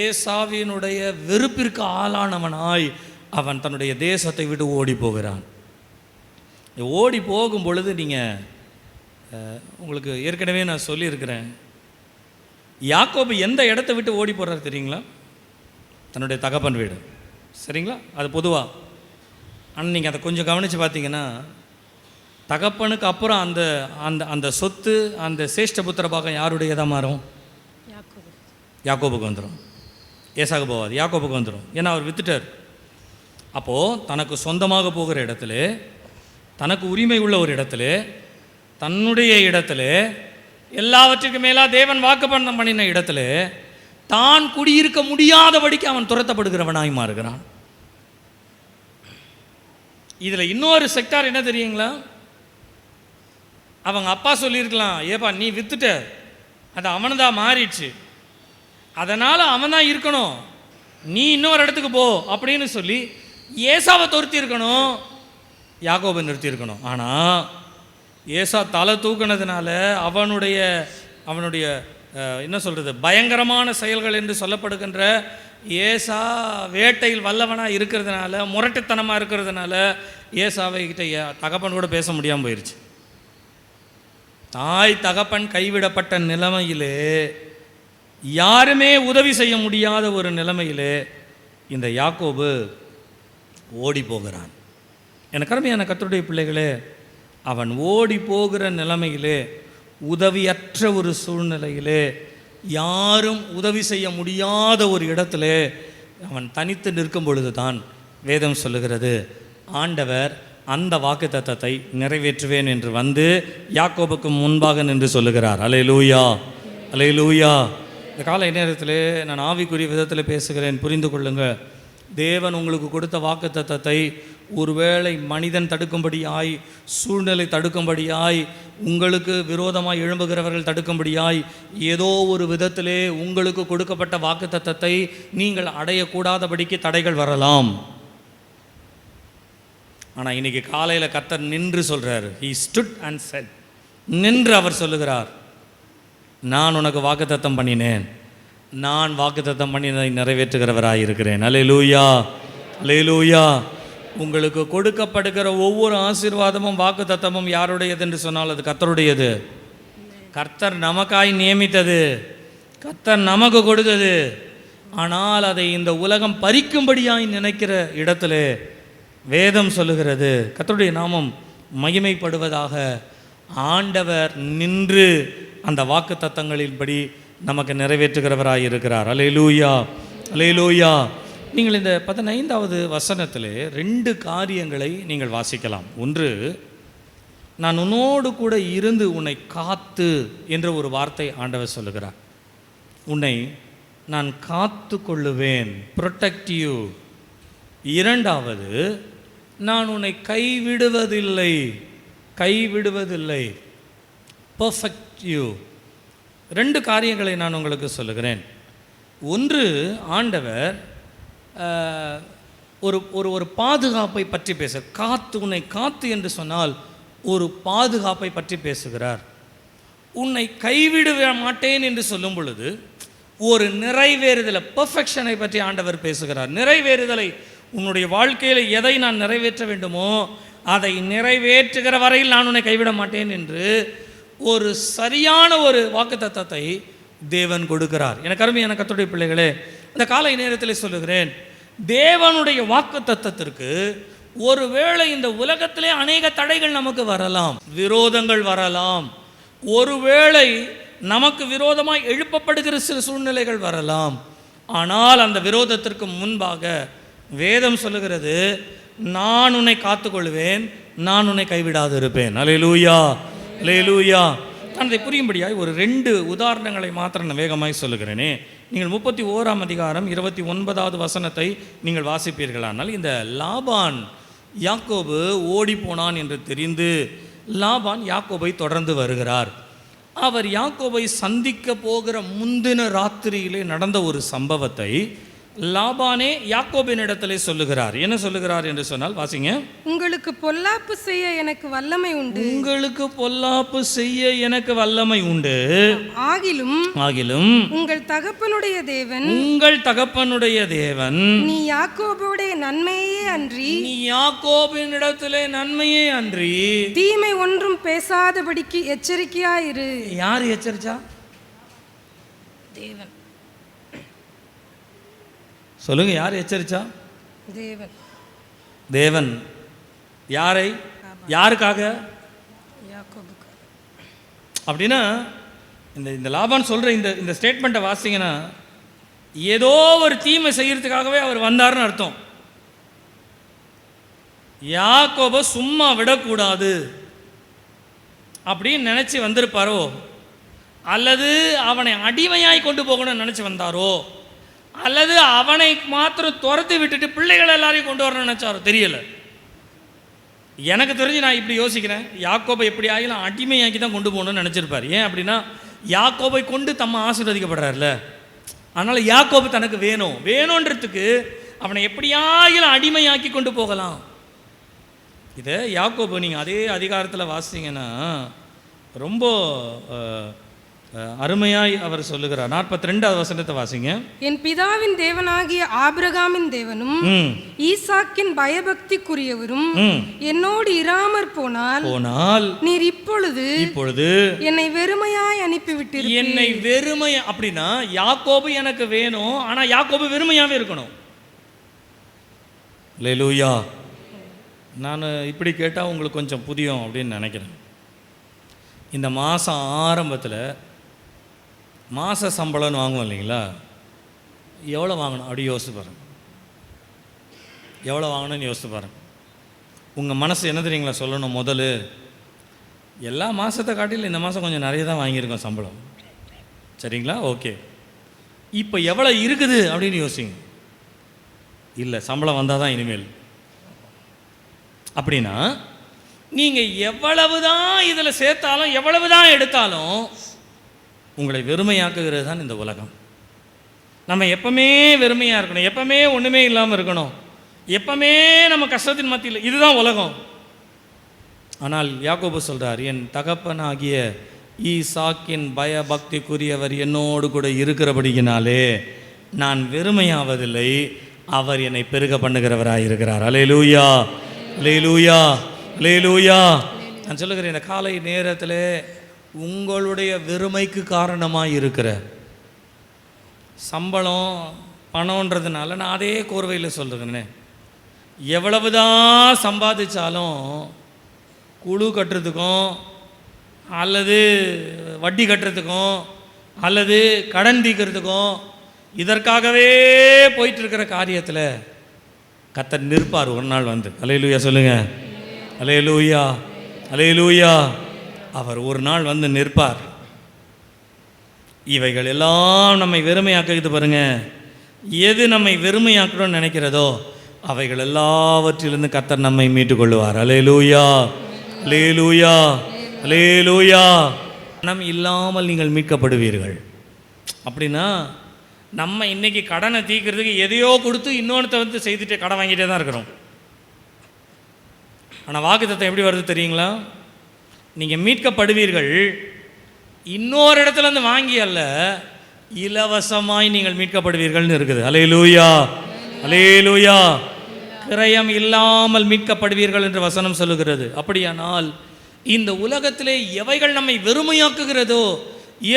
ஏசாவினுடைய வெறுப்பிற்கு ஆளானவனாய் அவன் தன்னுடைய தேசத்தை விட்டு ஓடி போகிறான். ஓடி போகும் பொழுது நீங்கள் உங்களுக்கு ஏற்கனவே நான் சொல்லியிருக்கிறேன், யாக்கோபு எந்த இடத்த விட்டு ஓடி போகிறார் தெரியுங்களா? தன்னுடைய தகப்பன் வீடு. சரிங்களா? அது பொதுவாக. ஆனால் நீங்கள் அதை கொஞ்சம் கவனித்து பார்த்தீங்கன்னா, தகப்பனுக்கு அப்புறம் அந்த அந்த அந்த சொத்து, அந்த சேஷ்டபுத்திர பாகம் யாருடையதாக மாறும்? யாக்கோபுக்கு வந்துடும். ஏசாக்கு போவாது, யாக்கோபுக்கு வந்துடும். ஏன்னா அவர் வித்துட்டார். அப்போது தனக்கு சொந்தமாக போகிற இடத்துல, தனக்கு உரிமை உள்ள ஒரு இடத்துல தன்னுடைய இடத்துல எல்லாவற்றுக்கும் மேலா தேவன் வாக்குப்பண்ணம் பண்ணின இடத்துல தான் குடியிருக்க முடியாதபடிக்கு அவன் துரத்தப்படுகிறவனாய் மாறுகிறான். இதில் இன்னொரு செக்டார் என்ன தெரியுங்களா? அவங்க அப்பா சொல்லியிருக்கலாம், ஏப்பா நீ வித்துட்ட, அது அவன்தான் மாறிடுச்சு, அதனால் அவன் தான் இருக்கணும், நீ இன்னொரு இடத்துக்கு போ அப்படின்னு சொல்லி ஏசாவை துரத்தி இருக்கணும், யாக்கோபை நிறுத்தி இருக்கணும். ஆனால் ஏசா தலை தூக்கினதுனால அவனுடைய என்ன சொல்கிறது, பயங்கரமான செயல்கள் என்று சொல்லப்படுகின்ற ஏசா வேட்டையில் வல்லவனாக இருக்கிறதுனால, முரட்டுத்தனமாக இருக்கிறதுனால ஏசாவை கிட்ட தகப்பன் கூட பேச முடியாமல் போயிடுச்சு. தாய் தகப்பன் கைவிடப்பட்ட நிலைமையிலே, யாருமே உதவி செய்ய முடியாத ஒரு நிலைமையிலே இந்த யாக்கோபு ஓடி போகிறான். எனக்கு அருமையான கர்த்தருடைய பிள்ளைகளே, அவன் ஓடி போகிற நிலைமையிலே, உதவியற்ற ஒரு சூழ்நிலையிலே, யாரும் உதவி செய்ய முடியாத ஒரு இடத்துல அவன் தனித்து நிற்கும் பொழுது தான் வேதம் சொல்லுகிறது, ஆண்டவர் அந்த வாக்குத்தத்தத்தை நிறைவேற்றுவேன் என்று வந்து யாக்கோபுக்கு முன்பாக நின்று சொல்லுகிறார். அல்லேலூயா, அல்லேலூயா. இந்த காலை நேரத்தில் நான் ஆவிக்குரிய விதத்தில் பேசுகிறேன், புரிந்து கொள்ளுங்கள். தேவன் உங்களுக்கு கொடுத்த வாக்குத்தத்தத்தை ஒருவேளை மனிதன் தடுக்கும்படியாய், சூழ்நிலை தடுக்கும்படியாய், உங்களுக்கு விரோதமாய் எழும்புகிறவர்கள் தடுக்கும்படியாய், ஏதோ ஒரு விதத்திலே உங்களுக்கு கொடுக்கப்பட்ட வாக்குத்தத்தத்தை நீங்கள் அடையக்கூடாதபடிக்கு தடைகள் வரலாம். ஆனால் இன்னைக்கு காலையில் கர்த்தர் நின்று சொல்கிறார், he stood and said, நின்று அவர் சொல்லுகிறார், நான் உனக்கு வாக்குத்தத்தம் பண்ணினேன், நான் வாக்குத்தத்தம் பண்ணினதை நிறைவேற்றுகிறவராக இருக்கிறேன். அல்லேலூயா, அல்லேலூயா. உங்களுக்கு கொடுக்கப்படுகிற ஒவ்வொரு ஆசீர்வாதமும் வாக்குத்தத்தமும் யாருடையது என்று சொன்னால் அது கர்த்தருடையது. கர்த்தர் நமக்காய் நியமித்தது, கர்த்தர் நமக்கு கொடுத்தது. ஆனால் அதை இந்த உலகம் பறிக்கும்படியாய் நினைக்கிற இடத்துல வேதம் சொல்லுகிறது, கர்த்தருடைய நாமம் மகிமைப்படுவதாக, ஆண்டவர் நின்று அந்த வாக்குத்தத்தங்களின்படி நமக்கு நிறைவேற்றுகிறவராய் இருக்கிறார். அல்லேலூயா, அல்லேலூயா. நீங்கள் இந்த 15வது வசனத்தில் 2 காரியங்களை நீங்கள் வாசிக்கலாம். ஒன்று, நான் உன்னோடு கூட இருந்து உன்னை காத்து என்ற ஒரு வார்த்தை ஆண்டவர் சொல்லுகிறார். உன்னை நான் காத்து கொள்ளுவேன், ப்ரொடெக்ட் யூ. 2வது, நான் உன்னை கைவிடுவதில்லை, கைவிடுவதில்லை, பர்ஃபெக்ட் யூ. 2 காரியங்களை நான் உங்களுக்கு சொல்லுகிறேன். ஒன்று, ஆண்டவர் ஒரு பாதுகாப்பை பற்றி பேச, காத்து, உன்னை காத்து என்று சொன்னால் ஒரு பாதுகாப்பை பற்றி பேசுகிறார். உன்னை கைவிட மாட்டேன் என்று சொல்லும் பொழுது ஒரு நிறைவேறுதலை, பெர்ஃபெக்ஷனை பற்றி ஆண்டவர் பேசுகிறார். நிறைவேறுதலை, உன்னுடைய வாழ்க்கையில் எதை நான் நிறைவேற்ற வேண்டுமோ அதை நிறைவேற்றுகிற வரையில் நான் உன்னை கைவிட மாட்டேன் என்று ஒரு சரியான ஒரு வாக்குத்தத்தத்தை தேவன் கொடுக்கிறார். எனக்கு அருமையான கர்த்தருடைய பிள்ளைகளே, இந்த காலை நேரத்தில் சொல்லுகிறேன், தேவனுடைய வாக்குத்தத்தத்திற்கு ஒருவேளை இந்த உலகத்திலே அநேக தடைகள் நமக்கு வரலாம், விரோதங்கள் வரலாம், ஒருவேளை நமக்கு விரோதமாய் எழுப்பப்படுகிற சில சூழ்நிலைகள் வரலாம். ஆனால் அந்த விரோதத்திற்கு முன்பாக வேதம் சொல்லுகிறது, நான் உன்னை காத்துக்கொள்வேன், நான் உன்னை கைவிடாது இருப்பேன். அல்லேலூயா, அல்லேலூயா. நான் அதை புரியும்படியாய் ஒரு 2 உதாரணங்களை மாத்திரம் நான் வேகமாய் சொல்லுகிறேனே. நீங்கள் 31ஆம் அதிகாரம் 29வது வசனத்தை நீங்கள் வாசிப்பீர்களானால், இந்த லாபான் யாக்கோபு ஓடி போனான் என்று தெரிந்து லாபான் யாக்கோபை தொடர்ந்து வருகிறார். அவர் யாக்கோபை சந்திக்க போகிற முந்தின ராத்திரியிலே நடந்த ஒரு சம்பவத்தை லாபானே யாக்கோபின் இடத்திலே சொல்லுகிறார். என்ன சொல்லுகிறார் என்று சொன்னால் வாசிங்க. உங்களுக்கு பொல்லாப்பு செய்ய எனக்கு வல்லமை உண்டு, உங்களுக்கு பொல்லாப்பு செய்ய எனக்கு வல்லமை உண்டு, ஆகிலும் உங்கள் தகப்பனுடைய தேவன், நீ யாக்கோபுடைய நன்மையே அன்றி, யாக்கோபின் இடத்திலே நன்மையே அன்றி தீமை ஒன்றும் பேசாதபடிக்கு எச்சரிக்கையாயிரு. யார் எச்சரிச்சா? தேவன். சொல்லுங்க, யார் எச்சரிச்சா? தேவன். தேவன் யாரை? யாருக்காக? யாக்கோபுக்கு. அப்படின்னா இந்த லாபான் சொல்ற இந்த ஸ்டேட்மெண்ட்டை வாசிங்கன்னா, ஏதோ ஒரு தீமை செய்யறதுக்காகவே அவர் வந்தாருன்னு அர்த்தம். யாக்கோபை சும்மா விடக்கூடாது. அப்படின்னு நினச்சி வந்திருப்பாரோ, அல்லது அவனை அடிமையாய் கொண்டு போகணும்னு நினச்சி வந்தாரோ, அல்லது அவனை மாத்திரம் துரத்தி விட்டுட்டு பிள்ளைகள் எல்லாரையும் கொண்டு வரணும்னு நினச்சாரோ தெரியலை. எனக்கு தெரிஞ்சு நான் இப்படி யோசிக்கிறேன், யாக்கோபை எப்படி ஆகிலும் அடிமையாக்கி தான் கொண்டு போகணும்னு நினச்சிருப்பார். ஏன் அப்படின்னா யாக்கோபை கொண்டு தம்ம ஆசீர்வதிக்கப்படுறாருல, அதனால் யாக்கோபு தனக்கு வேணுன்றதுக்கு அவனை எப்படியாகிலும் அடிமையாக்கி கொண்டு போகலாம். இதை யாக்கோபு நீங்கள் அதே அதிகாரத்தில் வாசிங்கன்னா ரொம்ப அருமையாய் அவர் சொல்லுகிறார். 42வது வசனத்தை வாசிங்க. என் பிதாவின் தேவனாகிய ஆபிரகாமின் தேவனும் ஈசாக்கின் பயபக்திக்குரியவரும் என்னோடு இராமற் போனால் நீர் இப்பொழுது என்னை வெறுமையாய் அனுப்பிவிட்டு. என்னை வெறுமை அப்படின்னா யாக்கோபு எனக்கு வேணும், ஆனா யாக்கோபு வெறுமையாவே இருக்கணும். அல்லேலூயா. நான் இப்படி கேட்டால் உங்களுக்கு கொஞ்சம் புரியும் அப்படின்னு நினைக்கிறேன். இந்த மாதம் ஆரம்பத்தில் மாத சம்பளம்னு வாங்குவோம் இல்லைங்களா, எவ்வளோ வாங்கணும் அப்படி யோசிச்சு பாருங்க. எவ்வளோ வாங்கணும்னு யோசிச்சு பாருங்க. உங்கள் மனசு என்ன தெரியுங்களா சொல்லணும், முதல்ல எல்லா மாதத்தை காட்டிலும் இந்த மாதம் கொஞ்சம் நிறைய தான் வாங்கியிருக்கோம் சம்பளம், சரிங்களா? ஓகே, இப்போ எவ்வளோ இருக்குது அப்படின்னு யோசிங்க. இல்லை, சம்பளம் வந்தால் தான் இனிமேல். அப்படின்னா நீங்கள் எவ்வளவு தான் இதில் சேர்த்தாலும் எவ்வளவு தான் எடுத்தாலும் உங்களை வெறுமையாக்குகிறது தான் இந்த உலகம். நம்ம எப்பவுமே வெறுமையாக இருக்கணும், எப்பவுமே ஒன்றுமே இல்லாமல் இருக்கணும், எப்பவுமே நம்ம கஷ்டத்தின் மத்தியில், இதுதான் உலகம். ஆனால் யாக்கோபு சொல்கிறார், என் தகப்பனாகிய ஈசாக்கின் பயபக்திக்குரியவர் என்னோடு கூட இருக்கிறபடியினாலே நான் வெறுமையாவதில்லை, அவர் என்னை பெருக பண்ணுகிறவராக இருக்கிறார். அல்லேலூயா, அல்லேலூயா, அல்லேலூயா. நான் சொல்லுகிறேன், இந்த காலை நேரத்தில் உங்களுடைய வெறுமைக்கு காரணமாக இருக்கிற சம்பளம் பணம்ன்றதுனால நான் அதே கோர்வையில் சொல்கிறேன்னே, எவ்வளவுதான் சம்பாதிச்சாலும் குழு கட்டுறதுக்கும் அல்லது வட்டி கட்டுறதுக்கும் அல்லது கடன் தீர்க்கிறதுக்கும் இதற்காகவே போயிட்டுருக்கிற காரியத்தில் கர்த்தர் நிற்பார் ஒரு நாள் வந்து. அல்லேலூயா சொல்லுங்க, அல்லேலூயா, அல்லேலூயா. அவர் ஒரு நாள் வந்து நிற்பார். இவைகள் எல்லாம் நம்மை வெறுமையாக்குது பாருங்க. எது நம்மை வெறுமையாக்கணும்னு நினைக்கிறதோ அவைகள் எல்லாவற்றிலிருந்து கர்த்தர் நம்மை மீட்டுக் கொள்ளுவார். அல்லேலூயா, அல்லேலூயா, அல்லேலூயா. பணம் இல்லாமல் நீங்கள் மீட்கப்படுவீர்கள். அப்படின்னா நம்ம இன்னைக்கு கடனை தீர்க்கிறதுக்கு எதையோ கொடுத்து இன்னொருத்த வந்து செய்துட்டு கடன் வாங்கிட்டே தான் இருக்கிறோம். ஆனால் வாக்குத்தத்தம் எப்படி வருது தெரியுங்களா? நீங்கள் மீட்கப்படுவீர்கள், இன்னொரு இடத்துல இருந்து வாங்கி அல்ல, இலவசமாய் நீங்கள் மீட்கப்படுவீர்கள்னு இருக்குது. அல்லேலூயா, அல்லேலூயா. கிரயம் இல்லாமல் மீட்கப்படுவீர்கள் என்று வசனம் சொல்லுகிறது. அப்படியானால் இந்த உலகத்திலே எவைகள் நம்மை வெறுமையாக்குகிறதோ,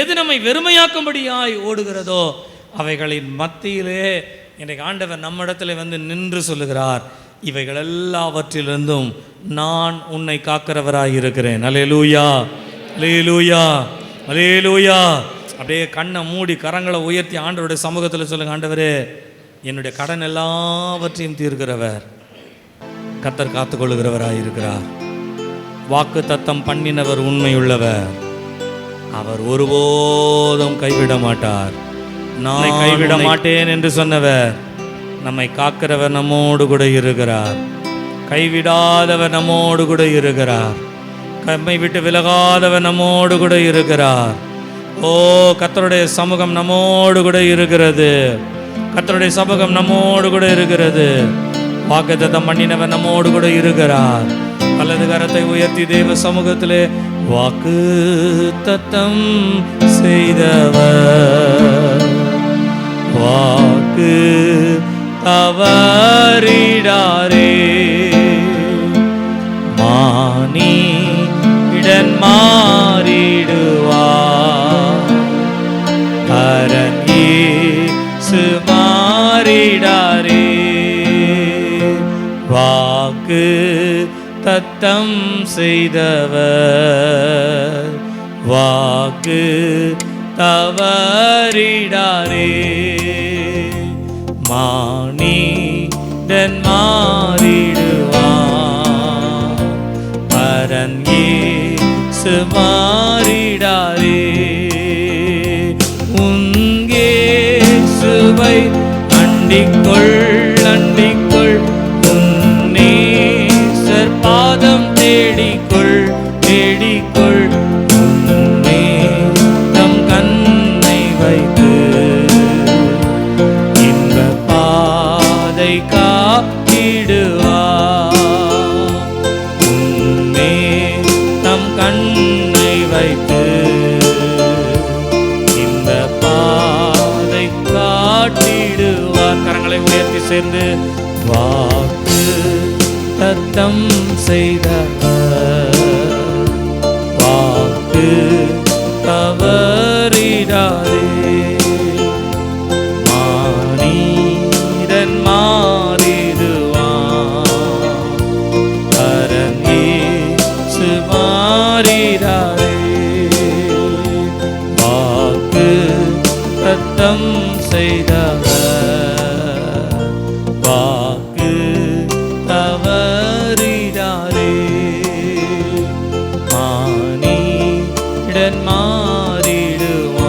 எது நம்மை வெறுமையாக்கும்படியாய் ஓடுகிறதோ அவைகளின் மத்தியிலே இன்றைக்கு ஆண்டவர் நம்மிடத்தில் வந்து நின்று சொல்லுகிறார், இவைகள் எல்லாவற்றிலிருந்தும் நான் உன்னை காக்கிறவராய் இருக்கிறேன். அல்லேலூயா, அல்லேலூயா, அல்லேலூயா. அப்படியே கண்ணை மூடி கரங்களை உயர்த்தி ஆண்டவருடைய சமூகத்தில் சொல்லுங்க, ஆண்டவரே என்னுடைய கடன் எல்லாவற்றையும் தீர்க்கிறவர், கர்த்தர் காத்துக்கொள்ளுகிறவராய் இருக்கிறார். வாக்கு தத்தம் பண்ணினவர் உண்மையுள்ளவர், அவர் ஒருபோதும் கைவிட மாட்டார். நான் கைவிட மாட்டேன் என்று சொன்னவர், நம்மை காக்கிறவர் நம்மோடு கூட இருக்கிறார். கைவிடாதவர் நம்மோடு கூட இருக்கிறார். நம்மை விட்டு விலகாதவர் நம்மோடு கூட இருக்கிறார். ஓ, கர்த்தருடைய சமூகம் நம்மோடு கூட இருக்கிறது. கர்த்தருடைய சமூகம் நம்மோடு கூட இருக்கிறது. வாக்குத்தத்தம் பண்ணினவர் நம்மோடு கூட இருக்கிறார். அல்லது கரத்தை உயர்த்தி தேவ சமூகத்திலே வாக்கு தத்தம் செய்தவர், வாக்கு தவறிடாரே, மானி இடன் மாறிடுவார், அரன் இயேசு மாறிடாரே. வாக்கு தத்தம் செய்தவர், வாக்கு தவறிடாரே, மானிடன் மாறிடுவார், பரன் இயேசு அண்டிக்குள் அண்டிக்குள் உன்னேசர் பாதம் தேடிக்குள் தேடிக்குள் உன்னே தம் கண்ணை வைத்து இன்ப பாதை காட்டிடுவார். உன்னே தம் கண்ணை வைத்து இந்த பாதை காட்டிடுவார். கரங்களை உயர்த்தி சேர்ந்து வாக்கு தத்தம் செய்தவர் வாக்கு தவறிடாதே. மானிடன் மாறிடுவான் பரன் இயேசு மாறிடாதே. வாக்கு தத்தம் செய்தவர் வாக்கு தவறிடாதே. மானிடன் மாறிடுவான்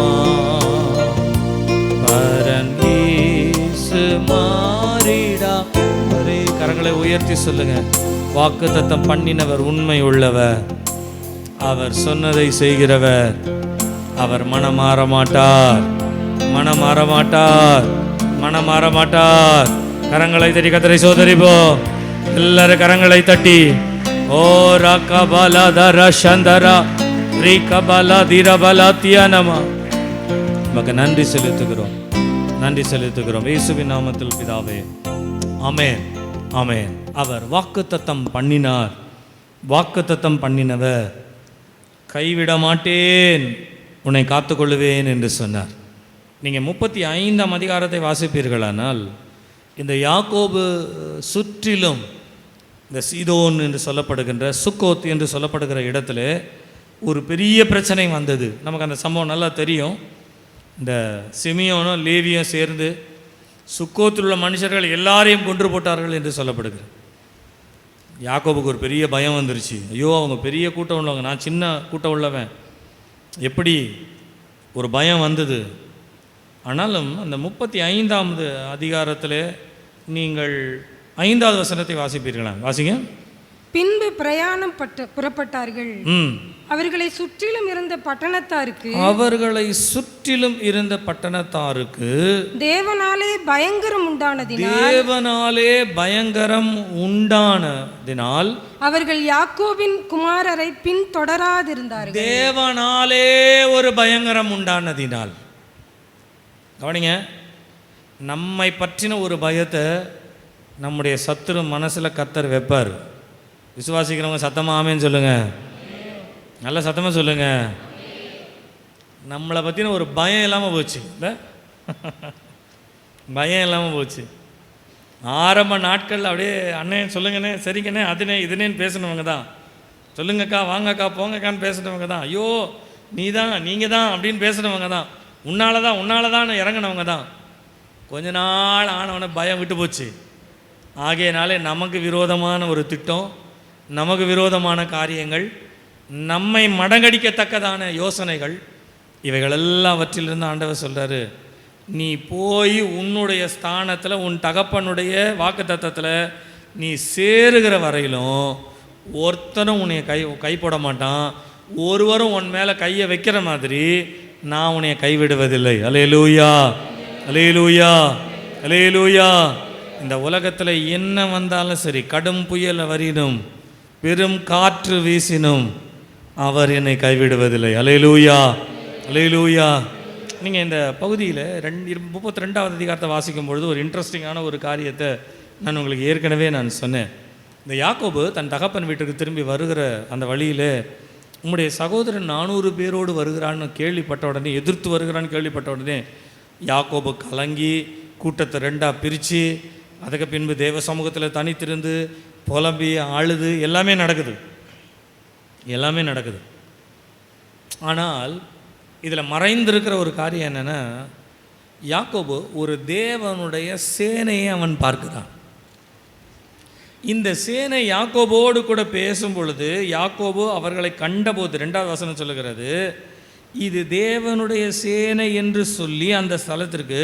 பரன் இயேசு மாறிடாதே. கரங்களை உயர்த்தி சொல்லுங்க. வாக்கு தத்தம் பண்ணினவர் உண்மை உள்ளவர், அவர் சொன்னதை செய்கிறவர், அவர் மனம் மாற மாட்டார், மனம் மாற மாட்டார், மனம் மாற மாட்டார். கரங்களை தட்டி கர்த்தரை சோதரிப்போம். எல்லாரும் கரங்களை தட்டி ஓ ராகபாலா தர சந்தரா ரீகபாலா தீரபாலா தியானமா நமக்கு நன்றி செலுத்துகிறோம், நன்றி செலுத்துகிறோம் இயேசுவின் நாமத்தில் பிதாவே, ஆமென், ஆமென். அவர் வாக்குத்தத்தம் பண்ணினார், வாக்குத்தத்தம் பண்ணினவர் கைவிட மாட்டேன் உன்னை காத்துக்கொள்ளுவேன் என்று சொன்னார். நீங்கள் 35ஆம் அதிகாரத்தை வாசிப்பீர்களானால் இந்த யாக்கோபு சுற்றிலும் இந்த சீதோன் என்று சொல்லப்படுகின்ற சுக்கோத் என்று சொல்லப்படுகிற இடத்துல ஒரு பெரிய பிரச்சனை வந்தது. நமக்கு அந்த சம்பவம் நல்லா தெரியும். இந்த சிமியோனும் லேவியும் சேர்ந்து சுக்கோத்தில் உள்ள மனுஷர்கள் எல்லாரையும் கொன்று போட்டார்கள் என்று சொல்லப்படுகிறது. யாக்கோபுக்கு ஒரு பெரிய பயம் வந்துருச்சு. ஐயோ, அவங்க பெரிய கூட்டம் உள்ளவங்க, நான் சின்ன கூட்டம் உள்ளவன், எப்படி ஒரு பயம் வந்தது. ஆனாலும் அந்த 35ஆவது அதிகாரத்தில் நீங்கள் 5வது வசனத்தை வாசிப்பீர்களா? வாசிங்க. பின்பு பிரயாணம் புறப்பட்டார்கள். அவர்களை சுற்றிலும் இருந்த பட்டணத்தாருக்கு அவர்களை சுற்றிலும் இருந்த பட்டணத்தாருக்கு தேவனாலே பயங்கரம் உண்டானதினால் தேவனாலே பயங்கரம் உண்டானதினால் அவர்கள் யாக்கோபின் குமாரரை பின்தொடராதிருந்தார்கள். தேவனாலே ஒரு பயங்கரம் உண்டானதினால். கவனிங்க, நம்மை பற்றின ஒரு பயத்தை நம்முடைய சத்துரு மனசில் கர்த்தர் வைப்பார். விசுவாசிக்கிறவங்க சத்தமாக ஆமேன்னு சொல்லுங்க, நல்ல சத்தமாக சொல்லுங்க. நம்மளை பற்றின ஒரு பயம் இல்லாமல் போச்சு, இல்லை பயம் இல்லாமல் போச்சு. ஆரம்ப நாட்களில் அப்படியே அண்ணன் சொல்லுங்கண்ணே, சரிங்கண்ணே, அதுனே இதுனேன்னு பேசினவங்க தான். சொல்லுங்கக்கா, வாங்கக்கா, போங்கக்கான்னு பேசினவங்க தான். ஐயோ நீ தான், நீங்கள் தான் அப்படின்னு பேசினவங்க தான். உன்னால தான் இறங்கினவங்க தான். கொஞ்ச நாள் ஆனவனை பயம் விட்டு போச்சு. ஆகையினாலே நமக்கு விரோதமான ஒரு திட்டம், நமக்கு விரோதமான காரியங்கள், நம்மை மடங்கடிக்கத்தக்கதான யோசனைகள், இவைகள் எல்லாவற்றிலிருந்து ஆண்டவர் சொல்கிறாரு, நீ போய் உன்னுடைய ஸ்தானத்தில் உன் தகப்பனுடைய வாக்குத்தத்தத்தில் நீ சேருகிற வரையிலும் ஒருத்தரும் உன்னை கை போட மாட்டான். ஒருவரும் உன் மேலே கையை வைக்கிற மாதிரி நான் உன்னை கைவிடுவதில்லை. அல்லேலூயா, அல்லேலூயா, அல்லேலூயா. இந்த உலகத்தில் என்ன வந்தாலும் சரி, கடும் புயல் வரினும் பெரும் காற்று வீசினும் அவர் என்னை கைவிடுவதில்லை. அல்லேலூயா, அல்லேலூயா. நீங்கள் இந்த பகுதியில் 32வது அதிகாரத்தை வாசிக்கும் பொழுது ஒரு இன்ட்ரெஸ்டிங்கான ஒரு காரியத்தை நான் உங்களுக்கு ஏற்கனவே சொன்னேன். இந்த யாக்கோபு தன் தகப்பன் வீட்டுக்கு திரும்பி வருகிற அந்த வழியில் உம்முடைய சகோதரன் 400 பேரோடு வருகிறான்னு கேள்விப்பட்ட உடனே, எதிர்த்து வருகிறான்னு கேள்விப்பட்ட உடனே யாக்கோபு கலங்கி கூட்டத்தை 2ஆக பிரித்து, அதுக்கு பின்பு தேவ சமூகத்தில் தனித்திருந்து புலம்பி அழுது எல்லாமே நடக்குது, எல்லாமே நடக்குது. ஆனால் இதில் மறைந்திருக்கிற ஒரு காரியம் என்னென்னா, யாக்கோபு ஒரு தேவனுடைய சேனையை அவன் பார்க்கிறான். இந்த சேனை யாக்கோபோடு கூட பேசும் பொழுது யாக்கோபு அவர்களை கண்டபோது, 2வது வசனம் சொல்லுகிறது, இது தேவனுடைய சேனை என்று சொல்லி அந்த ஸ்தலத்திற்கு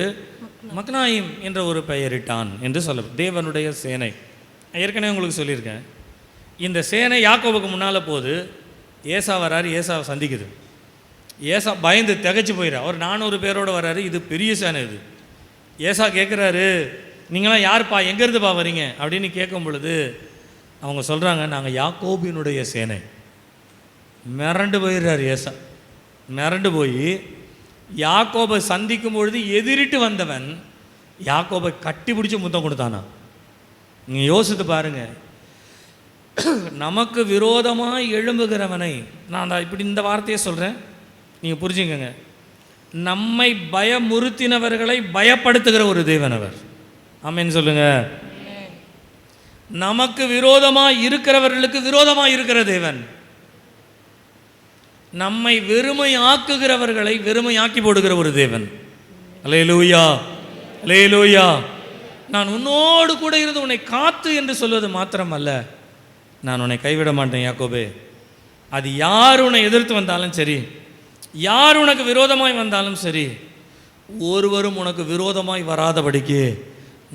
மக்னாயிம் என்ற ஒரு பெயரிட்டான் என்று சொல்ல தேவனுடைய சேனை. ஏற்கனவே உங்களுக்கு சொல்லியிருக்கேன், இந்த சேனை யாக்கோபுக்கு முன்னால் போது ஏசா வராரு, ஏசாவை சந்திக்குது. ஏசா பயந்து திகைச்சு போயிடுறார். அவர் 400 பேரோடு வர்றாரு. இது பெரிய சேனை. இது ஏசா கேட்குறாரு, நீங்களாம் யாருப்பா, எங்கேருந்துப்பா வரீங்க அப்படின்னு கேட்கும் பொழுது அவங்க சொல்கிறாங்க, நாங்கள் யாக்கோபினுடைய சேனை. மிரண்டு போயிடுறார் ஏசா. மிரண்டு போய் யாக்கோபை சந்திக்கும் பொழுது எதிரிட்டு வந்தவன் யாக்கோபை கட்டி பிடிச்சி முத்தம் கொடுத்தானா. நீங்கள் யோசித்து பாருங்கள், நமக்கு விரோதமாக எழும்புகிறவனை, நான் இப்படி இந்த வார்த்தையை சொல்கிறேன், நீங்கள் புரிஞ்சுக்கங்க, நம்மை பயமுறுத்தினவர்களை பயப்படுத்துகிற ஒரு தேவன் அவர். ஆமென் சொல்லுங்க. நமக்கு விரோதமாக இருக்கிறவர்களுக்கு விரோதமாக இருக்கிற தேவன். நம்மை வெறுமை ஆக்குகிறவர்களை வெறுமை ஆக்கி போடுகிற ஒரு தேவன். அல்லேலூயா, அல்லேலூயா. நான் உன்னோடு கூட இருந்து உன்னை காத்து என்று சொல்வது மாத்திரமல்ல, நான் உன்னை கைவிட மாட்டேன் யாக்கோபே. அது யார் உன்னை எதிர்த்து வந்தாலும் சரி, யார் உனக்கு விரோதமாய் வந்தாலும் சரி, ஒருவரும் உனக்கு விரோதமாய் வராதபடிக்கு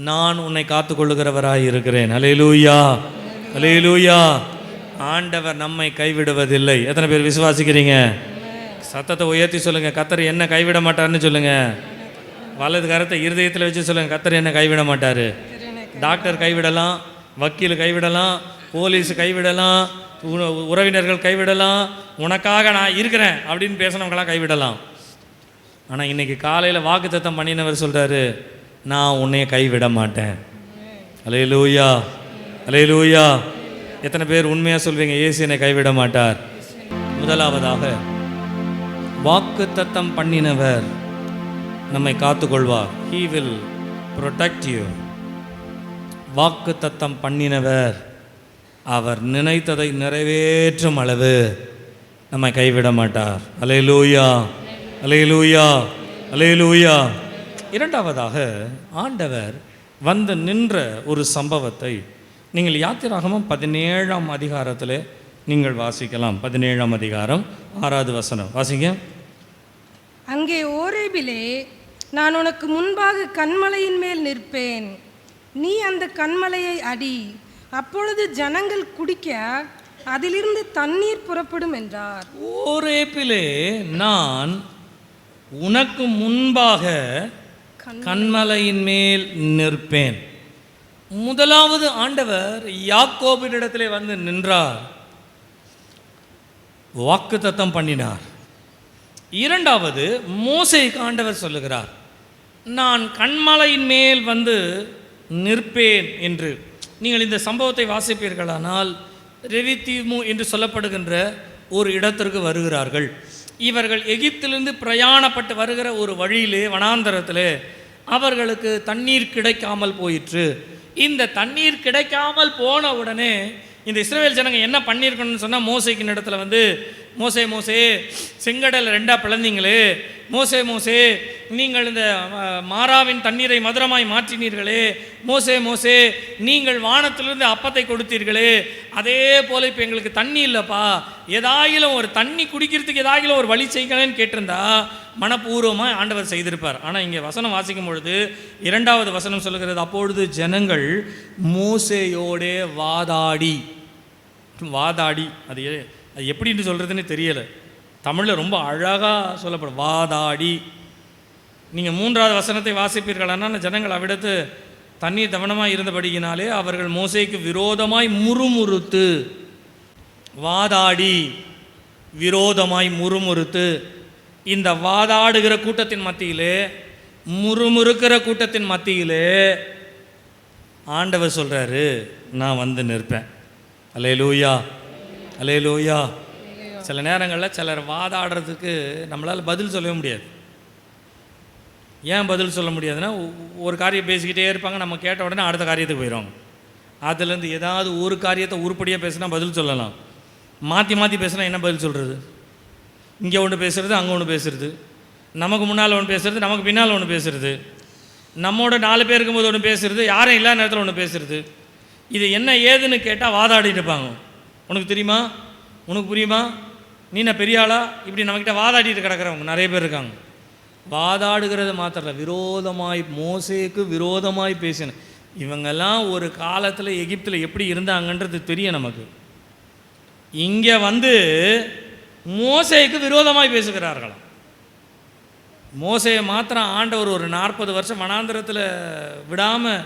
நான் உன்னை காத்து கொள்ளுகிறவராய் இருக்கிறேன். அல்லேலூயா, அல்லேலூயா. ஆண்டவர் நம்மை கைவிடுவதில்லை. எத்தனை பேர் விசுவாசிக்கிறீங்க? சத்தத்தை உயர்த்தி சொல்லுங்க, கர்த்தர் என்ன கைவிட மாட்டார்னு சொல்லுங்க. வலது கரத்தை இருதயத்தில் வச்சு சொல்லுங்க, கர்த்தர் என்ன கைவிட மாட்டார். டாக்டர் கைவிடலாம், வக்கீல் கைவிடலாம், போலீஸ் கைவிடலாம், உறவினர்கள் கைவிடலாம், உனக்காக நான் இருக்கிறேன் அப்படின்னு பேசினவங்களாம் கைவிடலாம். ஆனால் இன்னைக்கு காலையில் வாக்குத்தத்தம் பண்ணினவர் சொல்கிறாரு, நான் உன்னைய கைவிட மாட்டேன். அல்லேலூயா, அல்லேலூயா. எத்தனை பேர் உண்மையாக சொல்வீங்க, இயேசு என்னை கைவிட மாட்டார்? முதலாவதாக வாக்குத்தத்தம் பண்ணினவர் நம்மை காத்துக்கொள்வார். He will protect you. வாக்குத்தத்தம் பண்ணினவர் அவர் நினைத்ததை நிறைவேற்றும் அளவு நம்மை கைவிட மாட்டார். அல்லேலூயா, அல்லேலூயா, அல்லேலூயா. இரண்டாவதாக ஆண்டவர் வந்து நின்ற ஒரு சம்பவத்தை நீங்கள் யாத்திராகமம் 17ஆம் அதிகாரத்தில் நீங்கள் வாசிக்கலாம். 17ஆம் அதிகாரம் 6வது வசனம் வாசிங்க. அங்கே ஓரேபிலே நான் உனக்கு முன்பாக கன்மலையின் மேல் நிற்பேன், நீ அந்த கன்மலையை அடி, அப்பொழுது ஜனங்கள் குடிக்க அதிலிருந்து தண்ணீர் புறப்படும் என்றார். ஓரேபிலே நான் உனக்கு முன்பாக கன்மலையின் மேல் நிற்பேன். முதலாவது ஆண்டவர் யாக்கோபினிடத்திலே வந்து நின்றார், வாக்குத்தத்தம் பண்ணினார். இரண்டாவது மோசேக்கு ஆண்டவர் சொல்லுகிறார், நான் கன்மலையின் மேல் வந்து நிற்பேன் என்று. நீங்கள் இந்த சம்பவத்தை வாசிப்பீர்களானால் ரெவித்தீமு என்று சொல்லப்படுகின்ற ஒரு இடத்திற்கு வருகிறார்கள். இவர்கள் எகிப்திலிருந்து பிரயாணப்பட்டு வருகிற ஒரு வழியிலே வனாந்தரத்திலே அவர்களுக்கு தண்ணீர் கிடைக்காமல் போயிற்று. இந்த தண்ணீர் கிடைக்காமல் போன உடனே இந்த இஸ்ரவேல் ஜனங்க என்ன பண்ணியிருக்கணும்னு சொன்னால், மோசேக்கின் இடத்துல வந்து, மோசே மோசே செங்கடல் 2ஆக பிளந்தீங்களே, மோசே மோசே நீங்கள் இந்த மாறாவின் தண்ணீரை மதுரமாய் மாற்றினீர்களே, மோசே மோசே நீங்கள் வானத்திலிருந்து அப்பத்தை கொடுத்தீர்களே, அதே போல் இப்போ எங்களுக்கு தண்ணி இல்லைப்பா, ஏதாயிலும் ஒரு தண்ணி குடிக்கிறதுக்கு ஏதாயிலும் ஒரு வழி செய்யலன்னு கேட்டிருந்தா மனப்பூர்வமாக ஆண்டவர் செய்திருப்பார். ஆனால் இங்கே வசனம் வாசிக்கும் பொழுது 2வது வசனம் சொல்லுகிறது, அப்பொழுது ஜனங்கள் மோசேயோடே வாதாடி, அது எப்படின்னு சொல்கிறதுன்னு தெரியலை, தமிழில் ரொம்ப அழகாக சொல்லப்படும், வாதாடி. நீங்கள் 3வது வசனத்தை வாசிப்பீர்களானால், ஜனங்கள் அவ்விடத்து தண்ணீர் தவனமாக இருந்தபடியினாலே அவர்கள் மோசேக்கு விரோதமாய் முறுமுறுத்து, வாதாடி விரோதமாய் முறுமுறுத்து. இந்த வாதாடுகிற கூட்டத்தின் மத்தியிலே, முறுமுறுக்கிற கூட்டத்தின் மத்தியிலே ஆண்டவர் சொல்கிறாரு, நான் வந்து நிற்பேன். அல்லேலூயா, அல்லேலூயா. சில நேரங்களில் சிலர் வாதாடுறதுக்கு நம்மளால் பதில் சொல்லவே முடியாது. ஏன் பதில் சொல்ல முடியாதுன்னா, ஒரு காரியம் பேசிக்கிட்டே இருப்பாங்க, நம்ம கேட்ட உடனே அடுத்த காரியத்துக்கு போயிடுவாங்க. அதுலேருந்து ஏதாவது ஒரு காரியத்தை உருப்படியாக பேசினா பதில் சொல்லலாம், மாற்றி மாற்றி பேசினா என்ன பதில் சொல்கிறது? இங்கே ஒன்று பேசுகிறது, அங்கே ஒன்று பேசுகிறது, நமக்கு முன்னால் ஒன்று பேசுகிறது, நமக்கு பின்னால் ஒன்று பேசுகிறது, நம்மோட 4 பேர் இருக்கும்போது ஒன்று பேசுகிறது, யாரும் இல்லாத நேரத்தில் ஒன்று பேசுகிறது. இது என்ன ஏதுன்னு கேட்டால் வாதாடிட்டு இருப்பாங்க. உனக்கு தெரியுமா, உனக்கு புரியுமா, நீ நான் பெரிய ஆளா, இப்படி நம்மக்கிட்ட வாதாடிட்டு கிடக்கிறவங்க நிறைய பேர் இருக்காங்க. வாதாடுகிறது மாத்திரம் விரோதமாய், மோசேக்கு விரோதமாய் பேசின. இவங்கெல்லாம் ஒரு காலத்தில் எகிப்தில் எப்படி இருந்தாங்கன்றது தெரியும் நமக்கு. இங்கே வந்து மோசேக்கு விரோதமாய் பேசுகிறார்களாம். மோசேயை மாத்திரம் ஆண்டவர் ஒரு 40 வருஷம் வனாந்திரத்தில் விடாமல்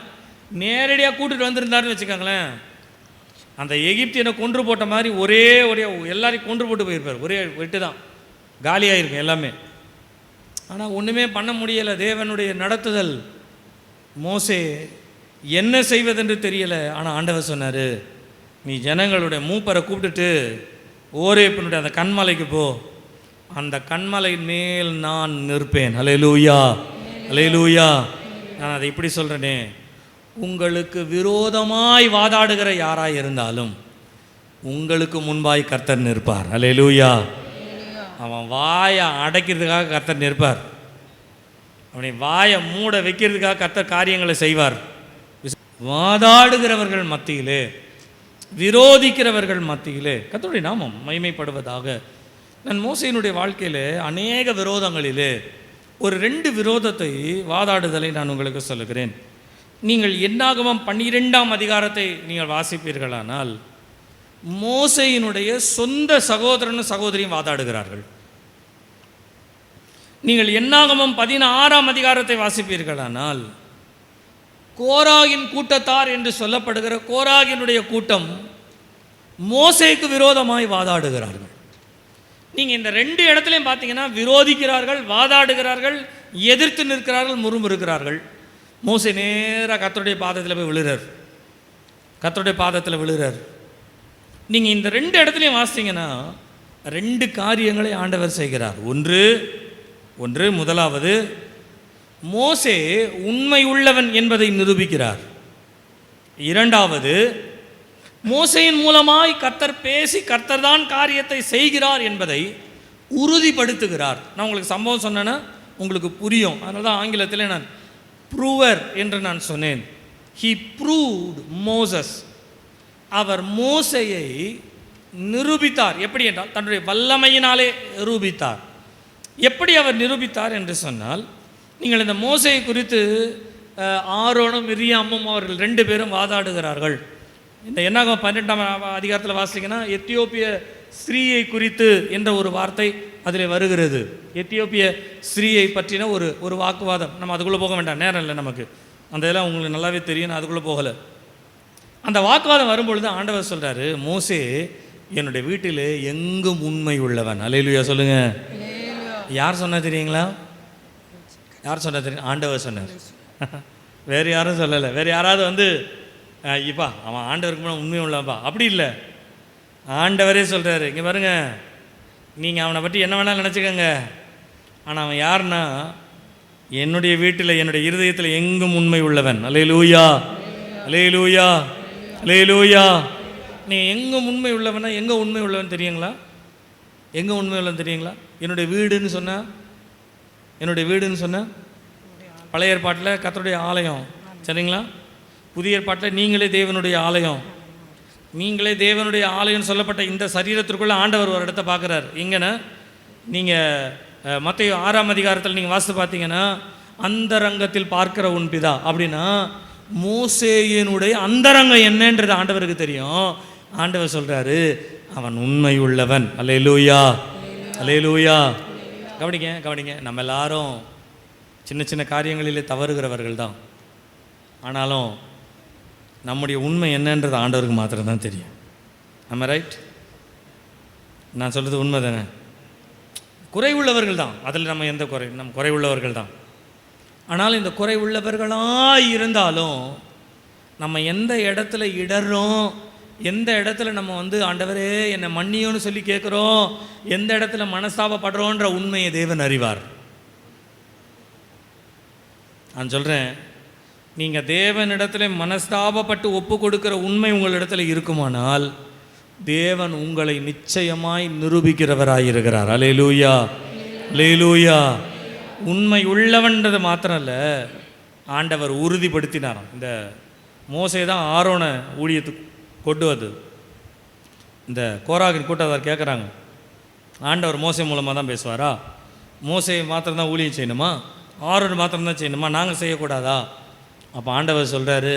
நேரடியாக கூட்டிகிட்டு வந்திருந்தாருன்னு வச்சுக்கோங்களேன், அந்த எகிப்தியனை கொன்று போட்ட மாதிரி ஒரே எல்லாரையும் கொன்று போட்டு போயிருப்பார். ஒரே வெட்டு தான், காலியாகிருக்கும் எல்லாமே. ஆனால் ஒன்றுமே பண்ண முடியலை. தேவனுடைய நடத்துதல், மோசே என்ன செய்வதென்று தெரியலை. ஆனால் ஆண்டவர் சொன்னார், நீ ஜனங்களுடைய மூப்பரை கூப்பிட்டுட்டு ஓரேப்பினுடைய அந்த கண்மலைக்கு போ, அந்த கண்மலையின் மேல் நான் நிற்பேன். அல்லேலூயா, அல்லேலூயா. நான் அதை இப்படி சொல்கிறேனே, உங்களுக்கு விரோதமாய் வாதாடுகிற யாராய் இருந்தாலும் உங்களுக்கு முன்பாய் கர்த்தர் நிற்பார். அல்லேலூயா. அவன் வாயை அடைக்கிறதுக்காக கர்த்தர் நிற்பார். அவனை வாயை மூட வைக்கிறதுக்காக கர்த்தர் காரியங்களை செய்வார். வாதாடுகிறவர்கள் மத்தியிலே, விரோதிக்கிறவர்கள் மத்தியிலே கர்த்தருடைய நாமம் மகிமைப்படுவதாக. நான் மோசேயினுடைய வாழ்க்கையில் அநேக விரோதங்களிலே ஒரு 2 விரோதத்தை, வாதாடுதலை நான் உங்களுக்கு சொல்லுகிறேன். நீங்கள் என்னாகமம் 12ஆம் அதிகாரத்தை நீங்கள் வாசிப்பீர்களானால், மோசேயினுடைய சொந்த சகோதரனும் சகோதரியும் வாதாடுகிறார்கள். நீங்கள் என்னாகமம் 16ஆம் அதிகாரத்தை வாசிப்பீர்களானால், கோராகின் கூட்டத்தார் என்று சொல்லப்படுகிற கோராகினுடைய கூட்டம் மோசேக்கு விரோதமாய் வாதாடுகிறார்கள். நீங்கள் இந்த 2 இடத்துலையும் பார்த்தீங்கன்னா விரோதிக்கிறார்கள், வாதாடுகிறார்கள், எதிர்த்து நிற்கிறார்கள், முறுமுறுக்கிறார்கள். மோசே நேராக கர்த்தருடைய பாதத்தில் போய் விழுறார். கர்த்தருடைய பாதத்தில் விழுறார். நீங்கள் இந்த 2 இடத்துலையும் வாசித்தீங்கன்னா 2 காரியங்களை ஆண்டவர் செய்கிறார். ஒன்று முதலாவது, மோசே உண்மை உள்ளவன் என்பதை நிரூபிக்கிறார். இரண்டாவது, மோசேயின் மூலமாய் கர்த்தர் பேசி கர்த்தர் தான் காரியத்தை செய்கிறார் என்பதை உறுதிப்படுத்துகிறார். நான் உங்களுக்கு சம்பவம் சொன்னேன்னா உங்களுக்கு புரியும். அதனால தான் ஆங்கிலத்தில் நான் ப்ரூவர் என்று நான் சொன்னேன். He proved Moses. அவர் மோசேயை நிரூபித்தார். எப்படி என்றால் தன்னுடைய வல்லமையினாலே நிரூபித்தார். எப்படி அவர் நிரூபித்தார் என்று சொன்னால், நீங்கள் இந்த மோசேயை குறித்து ஆரோனும் மிரியாமும் அவர்கள் 2 பேரும் வாதாடுகிறார்கள். இந்த என்னாகமம் 12ஆம் அதிகாரத்தில் வாசிங்கன்னா எத்தியோப்பிய ஸ்ரீயை குறித்து என்ற ஒரு வார்த்தை அதில் வருகிறது. எத்தியோப்பிய ஸ்ரீயை பற்றின ஒரு வாக்குவாதம். நம்ம அதுக்குள்ளே போக வேண்டாம், நேரம் இல்லை நமக்கு. அந்த இதெல்லாம் உங்களுக்கு நல்லாவே தெரியும், நான் அதுக்குள்ளே போகலை. அந்த வாக்குவாதம் வரும்பொழுது ஆண்டவர் சொல்கிறாரு, மோசே என்னுடைய வீட்டில் எங்கும் உண்மை உள்ளவன். அல்லேலூயா சொல்லுங்க. யார் சொன்னா தெரியுங்களா? யார் சொன்னா தெரியும்? ஆண்டவர் சொன்னார். வேறு யாரும் சொல்லலை. வேறு யாராவது வந்து இப்பா அவன் ஆண்டவருக்கு முன்னாடி உண்மை உள்ளப்பா அப்படி இல்லை. ஆண்டவரே சொல்கிறாரு, இங்கே பாருங்க, நீங்கள் அவனை பற்றி என்ன வேணாலும் நினச்சிக்கோங்க, ஆனால் அவன் யாருன்னா என்னுடைய வீட்டில் என்னுடைய இருதயத்தில் எங்கும் உண்மை உள்ளவன். அல்லேலூயா, அல்லேலூயா, அல்லேலூயா. நீங்கள் எங்கும் உண்மை உள்ளவனா? எங்கே உண்மை உள்ளவன் தெரியுங்களா? எங்கே உண்மை உள்ளவன் தெரியுங்களா? என்னுடைய வீடுன்னு சொன்னால், என்னுடைய வீடுன்னு சொன்னால் பழைய ஏற்பாட்டில் கர்த்தருடைய ஆலயம், சரிங்களா? புதிய ஏற்பாட்டில் நீங்களே தேவனுடைய ஆலயம். நீங்களே தேவனுடைய ஆலயம் சொல்லப்பட்ட இந்த சரீரத்திற்குள்ளே ஆண்டவர் ஒரு இடத்த பார்க்குறார். இங்கேனா நீங்கள் மத்தேயு 6ஆம் அதிகாரத்தில் நீங்கள் வாசித்து பார்த்தீங்கன்னா, அந்தரங்கத்தில் பார்க்கிற உன் பிதா அப்படின்னா மோசேயினுடைய அந்தரங்கம் என்னன்றது ஆண்டவருக்கு தெரியும். ஆண்டவர் சொல்கிறாரு, அவன் உண்மை உள்ளவன். அல்லேலூயா, அல்லேலூயா. கவனிங்க, நம்ம எல்லாரும் சின்ன சின்ன காரியங்களிலே தவறுகிறவர்கள் தான். ஆனாலும் நம்முடைய உண்மை என்னன்றது ஆண்டவருக்கு மாத்திரம்தான் தெரியும். நம்ம ரைட்? நான் சொல்கிறது உண்மை தானே? குறைவுள்ளவர்கள் தான், அதில் நம்ம எந்த நம்ம குறைவுள்ளவர்கள் தான். ஆனால் இந்த குறைவுள்ளவர்களாக இருந்தாலும் நம்ம எந்த இடத்துல இடறோம், எந்த இடத்துல நம்ம வந்து ஆண்டவரே என்னை மன்னியோன்னு சொல்லி கேட்குறோம், எந்த இடத்துல மனஸ்தாபப்படுறோன்ற உண்மையை தேவன் அறிவார். நான் சொல்கிறேன், நீங்கள் தேவனிடத்தில் மனஸ்தாபப்பட்டு ஒப்பு கொடுக்கிற உண்மை உங்களிடத்தில் இருக்குமானால் தேவன் உங்களை நிச்சயமாய் நிரூபிக்கிறவராயிருக்கிறார். அல்லேலூயா, அல்லேலூயா. உண்மை உள்ளவன்றது மாத்திரம் இல்லை, ஆண்டவர் உறுதிப்படுத்தினாராம். இந்த மோசே தான் ஆரோனை ஊழியத்துக்கு கொண்டு வந்து இந்த கோராகின் கூட்டத்தார் கேட்குறாங்க, ஆண்டவர் மோசே மூலமாக தான் பேசுவாரா? மோசே மாத்திரம்தான் ஊழியம் செய்யணுமா, ஆரோன் மாத்திரம்தான் செய்யணுமா, நாங்கள் செய்யக்கூடாதா? அப்போ ஆண்டவர் சொல்கிறாரு,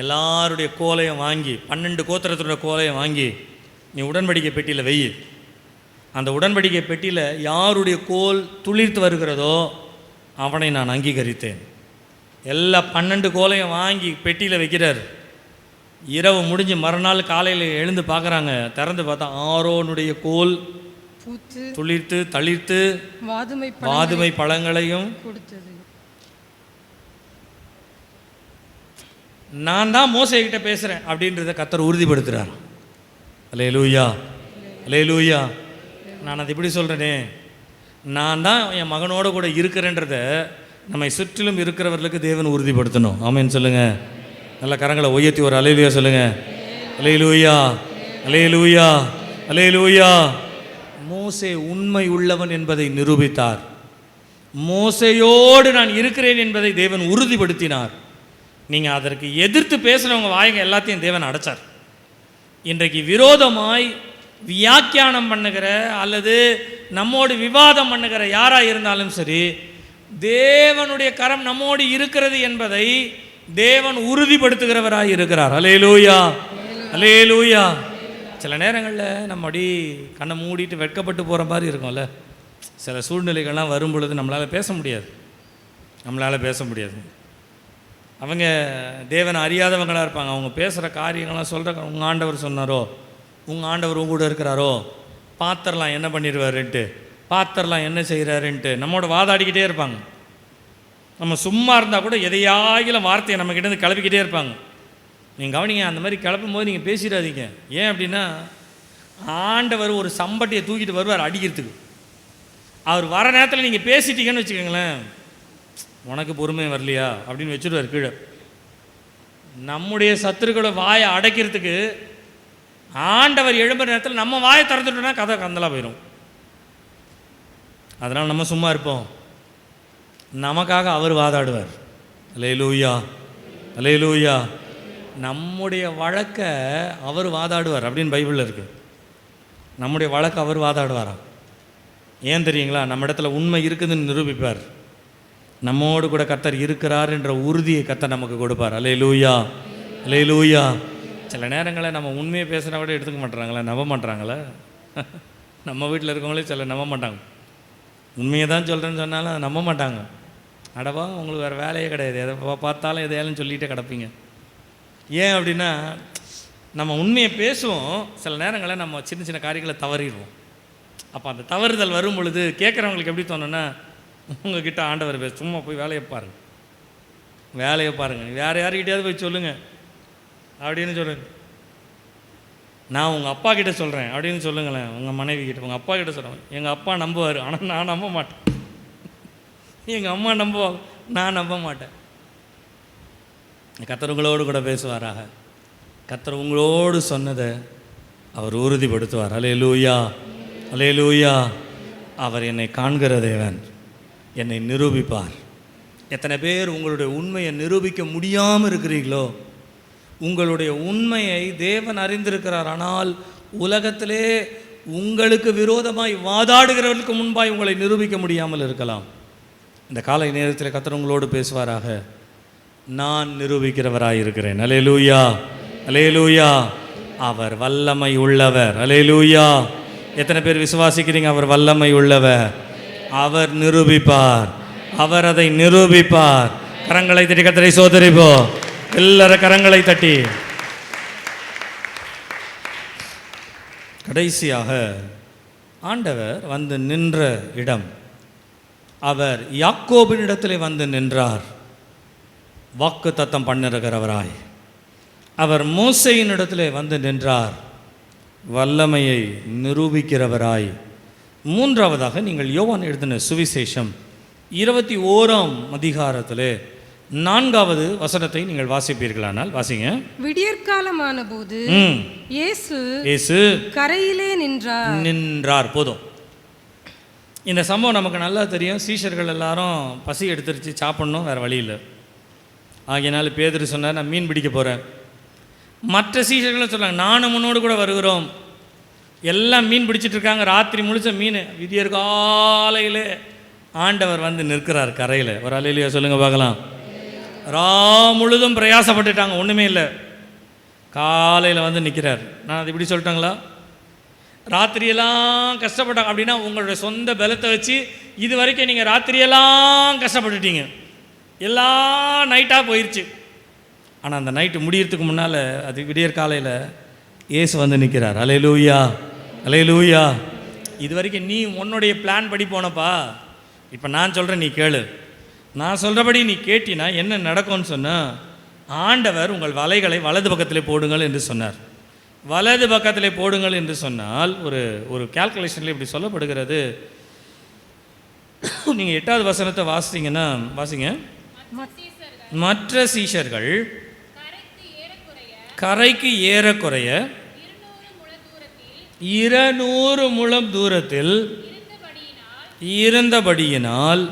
எல்லாருடைய கோலையும் வாங்கி 12 கோத்திரத்தோட கோலையும் வாங்கி நீ உடன்படிக்கை பெட்டியில் வெயி. அந்த உடன்படிக்கை பெட்டியில் யாருடைய கோல் துளிர்த்து வருகிறதோ அவனை நான் அங்கீகரித்தேன். எல்லா 12 கோலையும் வாங்கி பெட்டியில் வைக்கிறார். இரவு முடிஞ்சு மறுநாள் காலையில் எழுந்து பார்க்குறாங்க. திறந்து பார்த்தா ஆரோனுடைய கோல் பூத்து துளிர்த்து தளிர்த்து வாதுமை பழங்களையும் கொடுத்தது. நான் தான் மோசேகிட்ட பேசுகிறேன் அப்படின்றத கர்த்தர் உறுதிப்படுத்துகிறார். அல்லேலூயா, அல்லேலூயா. நான் அது இப்படி சொல்கிறேனே, நான் தான் என் மகனோட கூட இருக்கிறேன்றத நம்மை சுற்றிலும் இருக்கிறவர்களுக்கு தேவன் உறுதிப்படுத்தணும். ஆமென் சொல்லுங்கள். நல்ல கரங்களை உயர்த்தி ஒரு அல்லேலூயா சொல்லுங்கள். அல்லேலூயா, அல்லேலூயா, அல்லேலூயா. மோசே உண்மை உள்ளவன் என்பதை நிரூபித்தார். மோசேயோடு நான் இருக்கிறேன் என்பதை தேவன் உறுதிப்படுத்தினார். நீங்கள் அதற்கு எதிர்த்து பேசுகிறவங்க வாய்ங்க எல்லாத்தையும் தேவன் அடைச்சார். இன்றைக்கு விரோதமாய் வியாக்கியானம் பண்ணுகிற அல்லது நம்மோடு விவாதம் பண்ணுகிற யாராக இருந்தாலும் சரி, தேவனுடைய கரம் நம்மோடு இருக்கிறது என்பதை தேவன் உறுதிப்படுத்துகிறவராக இருக்கிறார். அல்லேலூயா, அல்லேலூயா. சில நேரங்களில் நம்ம அடி கண்ணை மூடிட்டு வெட்கப்பட்டு போகிற மாதிரி இருக்கும்ல. சில சூழ்நிலைகள்லாம் வரும் பொழுது நம்மளால் பேச முடியாது. அவங்க தேவனை அறியாதவங்களாக இருப்பாங்க. அவங்க பேசுகிற காரியங்கள்லாம் சொல்கிற, உங்கள் ஆண்டவர் சொன்னாரோ, உங்கள் ஆண்டவர் உங்க கூட இருக்கிறாரோ, பாத்திரலாம் என்ன பண்ணிடுவாருன்ட்டு, பாத்திரலாம் என்ன செய்கிறாருன்ட்டு நம்மோட வாதாடிக்கிட்டே இருப்பாங்க. நம்ம சும்மா இருந்தால் கூட எதையாகிலும் வார்த்தையை நம்மக்கிட்டேருந்து கிளப்பிக்கிட்டே இருப்பாங்க. நீங்கள் கவனிங்க, அந்த மாதிரி கிளப்பும் போது நீங்கள் பேசிடாதீங்க. ஏன் அப்படின்னா, ஆண்டவர் ஒரு சம்பட்டியை தூக்கிட்டு வருவார் அடிக்கிறதுக்கு. அவர் வர நேரத்தில் நீங்கள் பேசிட்டீங்கன்னு வச்சுக்கோங்களேன், உனக்கு பொறுமை வரலையா அப்படின்னு வச்சுடுவார் கீழே. நம்முடைய சத்துருக்களை வாயை அடைக்கிறதுக்கு ஆண்டவர் எழும்புற நேரத்தில் நம்ம வாயை திறந்துட்டோம்னா கதை கந்தலாக போயிடும். அதனால் நம்ம சும்மா இருப்போம், நமக்காக அவர் வாதாடுவார். அல்லேலூயா, அல்லேலூயா. நம்முடைய வழக்கை அவர் வாதாடுவார் அப்படின்னு பைபிளில் இருக்குது. நம்முடைய வழக்கை அவர் வாதாடுவாராம். ஏன் தெரியுங்களா? நம்ம இடத்துல உண்மை இருக்குதுன்னு நிரூபிப்பார். நம்மோடு கூட கர்த்தர் இருக்கிறார் என்ற உறுதியை கர்த்தர் நமக்கு கொடுப்பார். அல்லேலூயா, அல்லேலூயா. சில நேரங்களில் நம்ம உண்மையை பேசுகிறா கூட எடுத்துக்க மாட்டுறாங்களே, நம்ப மாட்டுறாங்களே. நம்ம வீட்டில் இருக்கவங்களே சில நம்ப மாட்டாங்க. உண்மையை தான் சொல்கிறேன்னு சொன்னாலும் அதை நம்ப மாட்டாங்க. அடவா, உங்களுக்கு வேறு வேலையே கிடையாது, எதை பார்த்தாலும் எதையாலும் சொல்லிகிட்டே கிடப்பீங்க. ஏன் அப்படின்னா, நம்ம உண்மையை பேசுவோம், சில நேரங்களில் நம்ம சின்ன சின்ன காரியங்களை தவறிடுவோம். அப்போ அந்த தவறுதல் வரும் பொழுது கேட்குறவங்களுக்கு எப்படி தோணுன்னா, உங்ககிட்ட ஆண்டவர் பேச, சும்மா போய் வேலையை பாருங்கள், வேறு யாருக்கிட்டையாவது போய் சொல்லுங்கள் அப்படின்னு சொல்லுங்க. நான் உங்கள் அப்பா கிட்ட சொல்கிறேன் அப்படின்னு சொல்லுங்களேன். உங்கள் மனைவி கிட்ட, உங்கள் அப்பா கிட்ட சொல்கிறேன். எங்கள் அப்பா நம்புவார், ஆனால் நான் நம்ப மாட்டேன். எங்கள் அம்மா நம்புவாங்க, நான் நம்ப மாட்டேன். கர்த்தர் உங்களோடு கூட பேசுவாராக. கர்த்தர் உங்களோடு சொன்னதை அவர் உறுதிப்படுத்துவார். அல்லேலூயா, அல்லேலூயா. அவர் என்னை காண்கிற தேவன், என்னை நிரூபிப்பார். எத்தனை பேர் உங்களுடைய உண்மையை நிரூபிக்க முடியாமல் இருக்கிறீங்களோ? உங்களுடைய உண்மையை தேவன் அறிந்திருக்கிறார். ஆனால் உலகத்திலே உங்களுக்கு விரோதமாய் வாதாடுகிறவர்களுக்கு முன்பாய் உங்களை நிரூபிக்க முடியாமல் இருக்கலாம். இந்த காலை நேரத்தில் கர்த்தர் உங்களோடு பேசுவாராக. நான் நிரூபிக்கிறவராய் இருக்கிறேன். அல்லேலூயா, அல்லேலூயா. அவர் வல்லமை உள்ளவர். அல்லேலூயா. எத்தனை பேர் விசுவாசிக்கிறீங்க? அவர் வல்லமை உள்ளவர், அவர் நிரூபிப்பார், அவர் அதை நிரூபிப்பார். கரங்களை தட்டி கர்த்தரை சோதரிப்போ. எல்லாரும் கரங்களை தட்டி. கடைசியாக ஆண்டவர் வந்து நின்ற இடம், அவர் யாக்கோபினிடத்திலே வந்து நின்றார். வாக்கு தத்தம் பண்ணுகிறவராய். அவர் மோசேயினிடத்திலே வந்து நின்றார், வல்லமையை நிரூபிக்கிறவராய். மூன்றாவதாக நீங்கள் யோவான் எழுதின சுவிசேஷம் 21ஆம் அதிகாரத்திலே 4வது வசனத்தை நீங்கள் வாசிப்பீர்களானால் வாசிங்க. விடியற்காலமான போது இயேசு கரையிலே நின்றார். போதும். இந்த சம்பவம் நமக்கு நல்லா தெரியும். சீஷர்கள் எல்லாரும் பசி எடுத்துருச்சு, சாப்பிட்ணும், வேறு வழி இல்லை. ஆகையினால பேதுரு சொன்னார், நான் மீன் பிடிக்க போகிறேன். மற்ற சீஷர்களும் சொன்னாங்க, நானும் உன்னோடு கூட வருகிறோம். எல்லாம் மீன் பிடிச்சிட்டு இருக்காங்க, ராத்திரி முழிச்ச மீன். விடியற் காலையில் ஆண்டவர் வந்து நிற்கிறார் கரையில். ஒரு அல்லேலூயா சொல்லுங்கள் பார்க்கலாம். முழுதும் பிரயாசப்பட்டுட்டாங்க, ஒன்றுமே இல்லை. காலையில் வந்து நிற்கிறார். நான் அது இப்படி சொல்லிட்டாங்களா? ராத்திரியெல்லாம் கஷ்டப்பட்டாங்க அப்படின்னா உங்களுடைய சொந்த பலத்தை வச்சு இது வரைக்கும் நீங்கள் ராத்திரியெல்லாம் கஷ்டப்பட்டுட்டீங்க, எல்லாம் நைட்டாக போயிடுச்சு. ஆனால் அந்த நைட்டு முடியறதுக்கு முன்னால் அது விடியற் காலையில் இயேசு வந்து நிற்கிறார். அல்லேலூயா, அல்லேலூயா. இது வரைக்கும் நீ உன்னுடைய பிளான் படி போனப்பா, இப்போ நான் சொல்கிறேன், நீ கேளு. நான் சொல்கிறபடி நீ கேட்டினா என்ன நடக்கும்னு சொன்னால், ஆண்டவர் உங்கள் வலைகளை வலது பக்கத்திலே போடுங்கள் என்று சொன்னார். வலது பக்கத்திலே போடுங்கள் என்று சொன்னால் ஒரு கால்குலேஷனில் இப்படி சொல்லப்படுகிறது. நீங்கள் 8வது வசனத்தை வாசிங்கன்னா வாசிங்க. மற்ற சீஷர்கள் கரைக்கு ஏறக்குறைய 200 முழம் தூரத்தில் இருந்தபடியினால்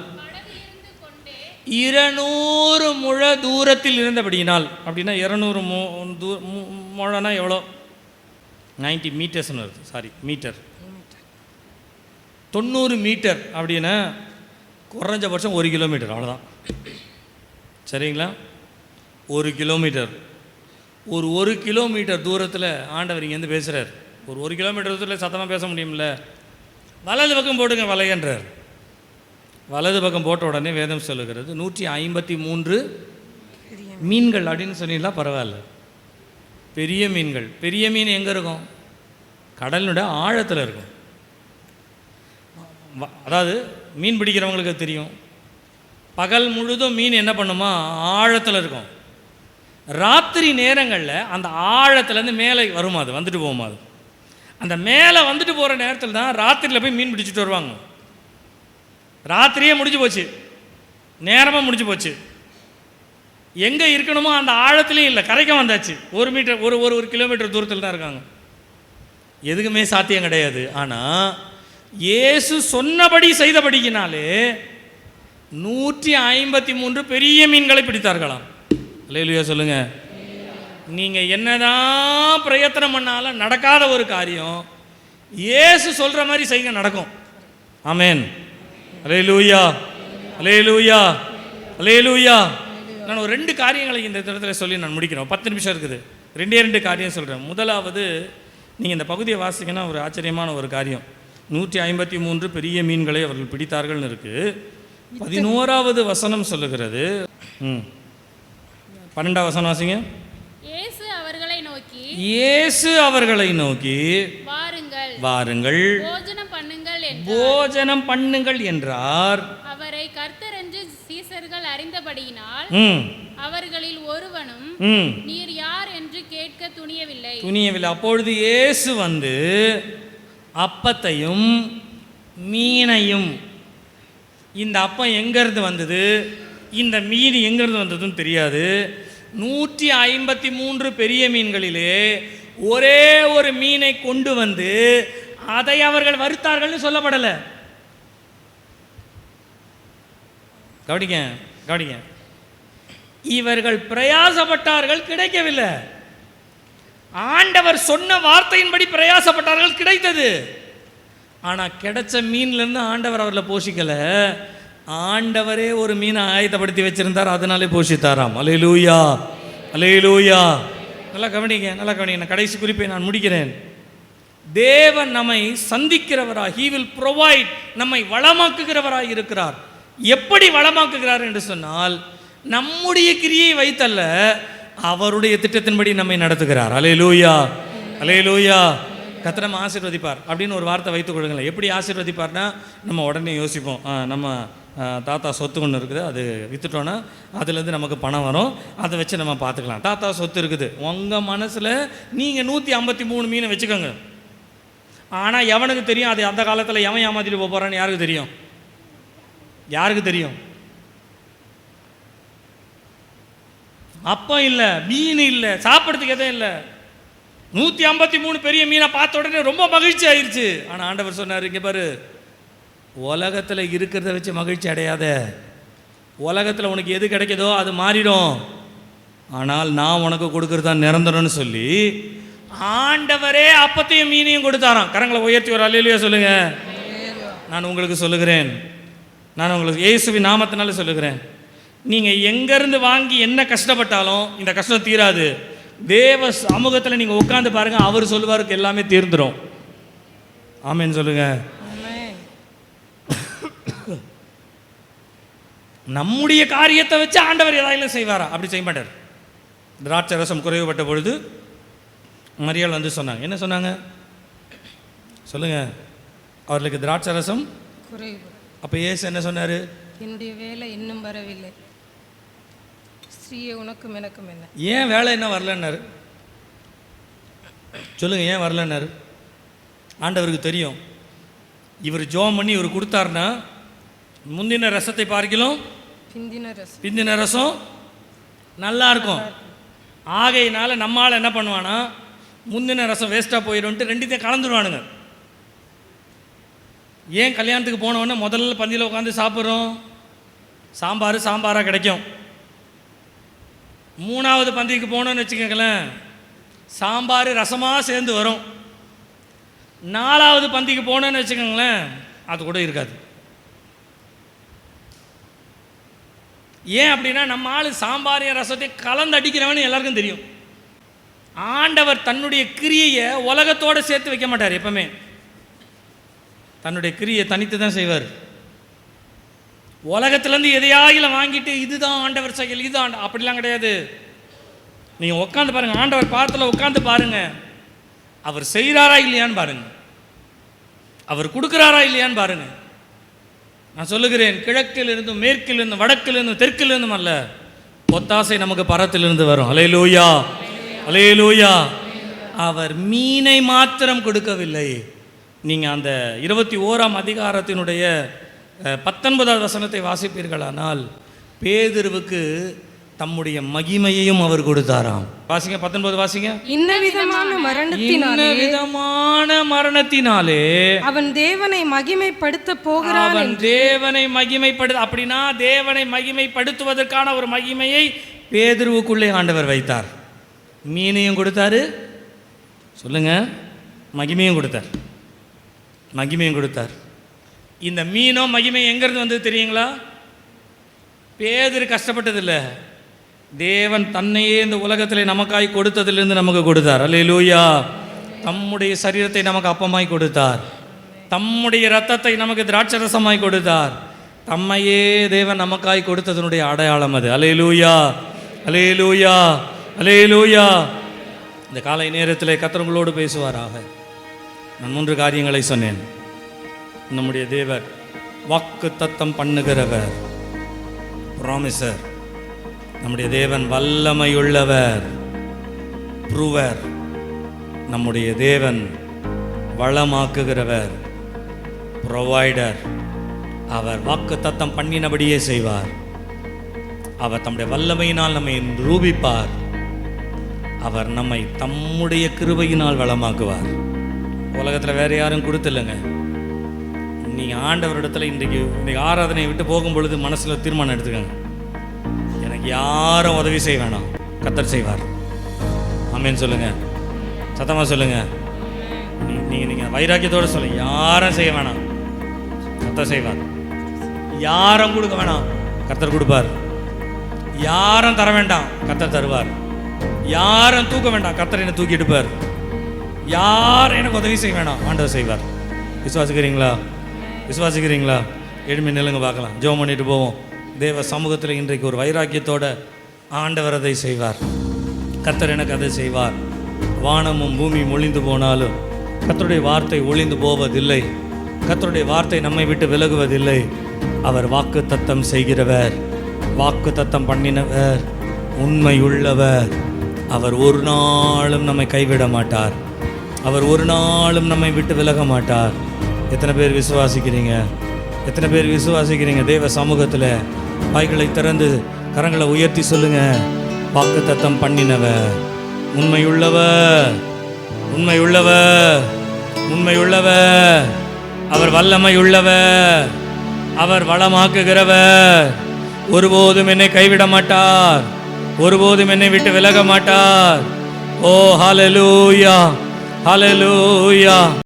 200 முழ தூரத்தில் இருந்தபடியினால் அப்படின்னா 200 முழனா எவ்வளோ? 90 மீட்டர்ஸ்னு வருது. Sorry, metre. 90 மீட்டர் அப்படின்னா குறைஞ்சபட்சம் 1 கிலோமீட்டர், அவ்வளோதான். சரிங்களா? 1 கிலோமீட்டர். ஒரு கிலோமீட்டர் தூரத்தில் ஆண்டவர் இங்கேருந்து பேசுகிறார். ஒரு கிலோமீட்டர் தூரத்தில் சத்தமாக பேச முடியும்ல. வலது பக்கம் போடுங்க வலையன்றார். வலது பக்கம் போட்ட உடனே வேதம் சொல்லுகிறது 153 மீன்கள் அப்படின்னு சொன்னீங்களா? பரவாயில்ல. பெரிய மீன்கள். பெரிய மீன் எங்கே இருக்கும்? கடலினுடைய ஆழத்தில் இருக்கும். அதாவது மீன் பிடிக்கிறவங்களுக்கு தெரியும், பகல் முழுதும் மீன் என்ன பண்ணுமா? ஆழத்தில் இருக்கும். ராத்திரி நேரங்களில் அந்த ஆழத்துலேருந்து மேலே வருமா, அது வந்துட்டு போகுமா. அது அந்த மேலே வந்துட்டு போகிற நேரத்தில் தான் ராத்திரியில் போய் மீன் பிடிச்சிட்டு வருவாங்க. ராத்திரியே முடிஞ்சு போச்சு, நேரமாக முடிஞ்சு போச்சு. எங்கே இருக்கணுமோ அந்த ஆழத்துலேயும் இல்லை, கரைக்க வந்தாச்சு. 1 மீட்டர் ஒரு கிலோமீட்டர் தூரத்தில் தான் இருக்காங்க. எதுக்குமே சாத்தியம் கிடையாது. ஆனால் இயேசு சொன்னபடி செய்தபடியினாலே 153 பெரிய மீன்களை பிடித்தார்களாம். அல்லேலூயா சொல்லுங்க. நீங்கள் என்னதான் பிரயத்தனம் பண்ணாலும் நடக்காத ஒரு காரியம் இயேசு சொல்கிற மாதிரி செய்யுங்க, நடக்கும். ஆமென். அல்லேலூயா, அல்லேலூயா, அல்லேலூயா. நான் ஒரு 2 காரியங்களை இந்த இடத்துல சொல்லி நான் முடிக்கிறேன். 10 நிமிஷம் இருக்குது. 2 காரியம் சொல்கிறேன். முதலாவது, நீங்கள் இந்த பகுதியை வாசிங்கன்னா ஒரு ஆச்சரியமான ஒரு காரியம். 153 பெரிய மீன்களை அவர்கள் பிடித்தார்கள்னு இருக்குது. 11வது வசனம் சொல்லுகிறது. 12வது வசனம் வாசிங்க. இயேசு அவர்களை நோக்கி வாருங்கள், போஜனம் பண்ணுங்கள் என்றார். அவரை கர்த்தர் என்று சீசர்கள் அறிந்தபடியினால் அவர்களில் ஒருவனும் நீர் யார் என்று கேட்க துணியவில்லை. அப்பொழுது இயேசு வந்து அப்பத்தையும் மீனையும், இந்த அப்பம் எங்கிருந்து வந்தது, இந்த மீன் எங்கிருந்து வந்ததுன்னு தெரியாது. 153 பெரிய மீன்களிலே ஒரே ஒரு மீனை கொண்டு வந்து அதை அவர்கள் வறுத்தார்கள் சொல்லப்படலை. கவனிங்க. இவர்கள் பிரயாசப்பட்டார்கள், கிடைக்கவில்லை. ஆண்டவர் சொன்ன வார்த்தையின்படி பிரயாசப்பட்டார்கள், கிடைத்தது. ஆனால் கிடைச்ச மீன்லேருந்து ஆண்டவர் அவர்களை போஷிக்கல. ஆண்டவரே ஒரு மீனை ஆயத்தப்படுத்தி வச்சிருந்தார், அதனாலே போஷித்தாராம். அல்லேலூயா, அல்லேலூயா. நல்லா கவனிங்க. நான் கடைசி குறிப்பை நான் முடிக்கிறேன். தேவன் நம்மை சந்திக்கிறவராய், He will provide, நம்மை வளமாக்குகிறவராய் இருக்கிறார். எப்படி வளமாக்குகிறார் என்று சொன்னால், நம்முடைய கிரியை வைத்தல்ல, அவருடைய திட்டத்தின்படி நம்மை நடத்துகிறார். அல்லேலூயா, அல்லேலூயா. கர்த்தர் நம்ம ஆசீர்வதிப்பார் அப்படின்னு ஒரு வார்த்தை வைத்துக் கொள்ளுங்களேன். எப்படி ஆசீர்வதிப்பார்னா, நம்ம உடனே யோசிப்போம், நம்ம தாத்தா சொத்து ஒன்று இருக்குது, அது விற்றுட்டோன்னா அதுலேருந்து நமக்கு பணம் வரும், அதை வச்சு நம்ம பார்த்துக்கலாம். தாத்தா சொத்து இருக்குது. உங்கள் மனசில் நீங்கள் 153 மீனை வச்சுக்கோங்க. ஆனால் எவனுக்கு தெரியும் அது அந்த காலத்தில் எவன் ஏமாத்திட்டு போக போகிறான்னு? யாருக்கு தெரியும்? யாருக்கு தெரியும்? அப்போ இல்லை, மீன் இல்லை, சாப்பிட்றதுக்கு எதுவும் இல்லை. 153 பெரிய மீனை பார்த்த உடனே ரொம்ப மகிழ்ச்சி ஆயிடுச்சு. ஆனால் ஆண்டவர் சொன்னார், இங்கே பாரு, உலகத்தில் இருக்கிறத வச்சு மகிழ்ச்சி அடையாத. உலகத்தில் உனக்கு எது கிடைக்குதோ அது மாறிடும், ஆனால் நான் உனக்கு கொடுக்குறது தான் நிரந்தரம்னு சொல்லி ஆண்டவரே அப்பத்தையும் மீனையும் கொடுத்தாராம். கரங்களை உயர்த்தி ஒரு அல்லேலூயா சொல்லுங்க. நான் உங்களுக்கு சொல்லுகிறேன், நான் உங்களுக்கு இயேசுவின் நாமத்தினால சொல்லுகிறேன், நீங்கள் எங்கேருந்து வாங்கி என்ன கஷ்டப்பட்டாலும் இந்த கஷ்டம் தீராது. தேவ சமூகத்தில் நீங்கள் உட்காந்து பாருங்கள், அவர் சொல்லுவாருக்கு எல்லாமே தீர்ந்துடும். ஆமேன்னு சொல்லுங்க. நம்முடைய காரியத்தை வச்சு ஆண்டவர் ஏதாவது செய்வாரா? அப்படி செய்ய மாட்டார். திராட்சை ரசம் குறைவுபட்ட பொழுது மரியாள் வந்து சொன்னாங்க. என்ன சொன்னாங்க சொல்லுங்க? அவர்களுக்கு திராட்சை ரசம் குறைவு. அப்போ இயேசு என்ன சொன்னார்? என்னுடைய வேலை இன்னும் வரவில்லை, ஸ்ரீயே உனக்கும் எனக்கும் என்ன. ஏன் வேலை என்ன வரலன்னாரு சொல்லுங்க? ஏன் வரலன்னாரு? ஆண்டவருக்கு தெரியும். இவர் ஜோம் பண்ணி இவர் கொடுத்தாருன்னா முந்தின ரசத்தை பார்க்கலாம் பிந்தின ரசம் நல்லா இருக்கும். ஆகையினால நம்மால் என்ன பண்ணுவானா, முந்தின ரசம் வேஸ்ட்டாக போயிடும்ட்டு ரெண்டுத்தையும் கலந்துருவானுங்க. ஏன் கல்யாணத்துக்கு போனோடனே முதல்ல பந்தியில் உட்காந்து சாப்பிட்றோம்? சாம்பாராக கிடைக்கும். மூணாவது பந்திக்கு போனோன்னு வச்சுக்கோங்களேன், சாம்பார் ரசமாக சேர்ந்து வரும். நாலாவது பந்திக்கு போனோன்னு வச்சுக்கோங்களேன், அது கூட இருக்காது. ஏன் அப்படின்னா நம்ம ஆள் சாம்பாரையும் ரசத்தையும் கலந்து அடிக்கிறவன்னு எல்லாருக்கும் தெரியும். ஆண்டவர் தன்னுடைய கிரியையை உலகத்தோடு சேர்த்து வைக்க மாட்டார். எப்பவுமே தன்னுடைய கிரியை தனித்து தான் செய்வார். உலகத்துலேருந்து எதையாயில வாங்கிட்டு இதுதான் ஆண்டவர் செயல், இதுதான் அப்படிலாம் கிடையாது. நீங்கள் உட்காந்து பாருங்கள், ஆண்டவர் பாதத்தில் உட்காந்து பாருங்கள், அவர் செய்கிறாரா இல்லையான்னு பாருங்கள், அவர் கொடுக்குறாரா இல்லையான்னு பாருங்கள். நான் சொல்லுகிறேன், கிழக்கிலிருந்தும் மேற்கிலிருந்தும் வடக்கிலிருந்தும் தெற்கிலிருந்தும் அல்ல, ஒத்தாசை நமக்கு பரத்திலிருந்து வரும். அல்லேலூயா, அல்லேலூயா. அவர் மீனை மாத்திரம் கொடுக்கவில்லை. நீங்கள் அந்த 21ஆம் அதிகாரத்தினுடைய 19வது வசனத்தை வாசிப்பீர்களானால், பேதுருவுக்கு தம்முடைய மகிமையையும் அவர் கொடுத்தாராம். வாசிங்க, 19 வாசிங்க. இன்ன விதமான மரணத்தினாலே அவன் தேவனை மகிமைப்படுத்த போகிறான். அவன் தேவனை மகிமைப்படுத்த, அப்படின்னா தேவனை மகிமைப்படுத்துவதற்கான ஒரு மகிமையை பேதுருவுக்குள்ளே ஆண்டவர் வைத்தார். மீனையும் கொடுத்தாரு, சொல்லுங்க, மகிமையும் கொடுத்தார். மகிமையும் கொடுத்தார். இந்த மீனோ மகிமை எங்கேருந்து வந்தது தெரியுங்களா? பேதுரு கஷ்டப்பட்டதில்லை, தேவன் தன்னையே இந்த உலகத்தில் நமக்காய் கொடுத்ததிலிருந்து நமக்கு கொடுத்தார். அல்லேலூயா. தம்முடைய சரீரத்தை நமக்கு அப்பமாய் கொடுத்தார், தம்முடைய இரத்தத்தை நமக்கு திராட்சரசமாய் கொடுத்தார். தம்மையே தேவன் நமக்காய் கொடுத்ததனுடைய அடையாளம் அது. அல்லேலூயா, அல்லேலூயா, அல்லேலூயா. இந்த காலை நேரத்தில் கர்த்தர் உங்களோடு பேசுவாராக. நான் 3 காரியங்களை சொன்னேன். நம்முடைய தேவர் வாக்கு தத்தம் பண்ணுகிறவர், ப்ராமிசர். நம்முடைய தேவன் வல்லமையுள்ளவர், ப்ரூவர். நம்முடைய தேவன் வளமாக்குகிறவர், ப்ரொவைடர். அவர் வாக்கு தத்தம் பண்ணினபடியே செய்வார். அவர் தம்முடைய வல்லமையினால் நம்மை நிரூபிப்பார். அவர் நம்மை தம்முடைய கிருபையினால் வளமாக்குவார். உலகத்தில் வேறு யாரும் கொடுத்தில்லைங்க. நீங்கள் ஆண்டவரிடத்தில் இன்றைக்கி ஆராதனையை விட்டு போகும் பொழுது மனசில் தீர்மானம் எடுத்துக்கோங்க, எனக்கு யாரும் உதவி செய்ய வேணாம், கர்த்தர் செய்வார். ஆமேன்னு சொல்லுங்கள், சத்தமாக சொல்லுங்கள். நீங்கள் வைராக்கியத்தோடு சொல்லுங்கள், யாரும் செய்ய வேணாம், கர்த்தர் செய்வார். யாரும் கொடுக்க வேணாம், கர்த்தர் கொடுப்பார். யாரும் தர வேண்டாம், கர்த்தர் தருவார். யாரும் தூக்க வேண்டாம், கர்த்தர் என்னை தூக்கி எடுப்பார். யாரும் எனக்கு உதவி செய்ய வேணாம், ஆண்டவர் செய்வார். விசுவாசிக்கிறீங்களா? விசுவாசிக்கிறீங்களா? எழுமி நிலுங்க பார்க்கலாம், ஜெபம் பண்ணிட்டு போவோம். தேவ சமூகத்தில் இன்றைக்கு ஒரு வைராக்கியத்தோட ஆண்டவர் அதை செய்வார். கர்த்தர் எனக்கு அதை செய்வார். வானமும் பூமியும் ஒளிந்து போனாலும் கர்த்தருடைய வார்த்தை ஒளிந்து போவதில்லை. கர்த்தருடைய வார்த்தை நம்மை விட்டு விலகுவதில்லை. அவர் வாக்கு தத்தம் செய்கிறவர், வாக்கு தத்தம் பண்ணினவர், உண்மையுள்ளவர். அவர் ஒரு நாளும் நம்மை கைவிட மாட்டார். அவர் ஒரு நாளும் நம்மை விட்டு விலக மாட்டார். எத்தனை பேர் விசுவாசிக்கிறீங்க? எத்தனை பேர் விசுவாசிக்கிறீங்க? தேவ சமூகத்தில் வாய்களை திறந்து கரங்களை உயர்த்தி சொல்லுங்க, வாக்கு தத்தம் பண்ணினவர், உண்மையுள்ளவர், உண்மையுள்ளவர், உண்மையுள்ளவர். அவர் வல்லமையுள்ளவர், அவர் வளமாக்குகிறவர். ஒருபோதும் என்னை கைவிட மாட்டார், ஒருபோதும் என்னை விட்டு விலக மாட்டார். ஓ ஹalleluya, ஹalleluya.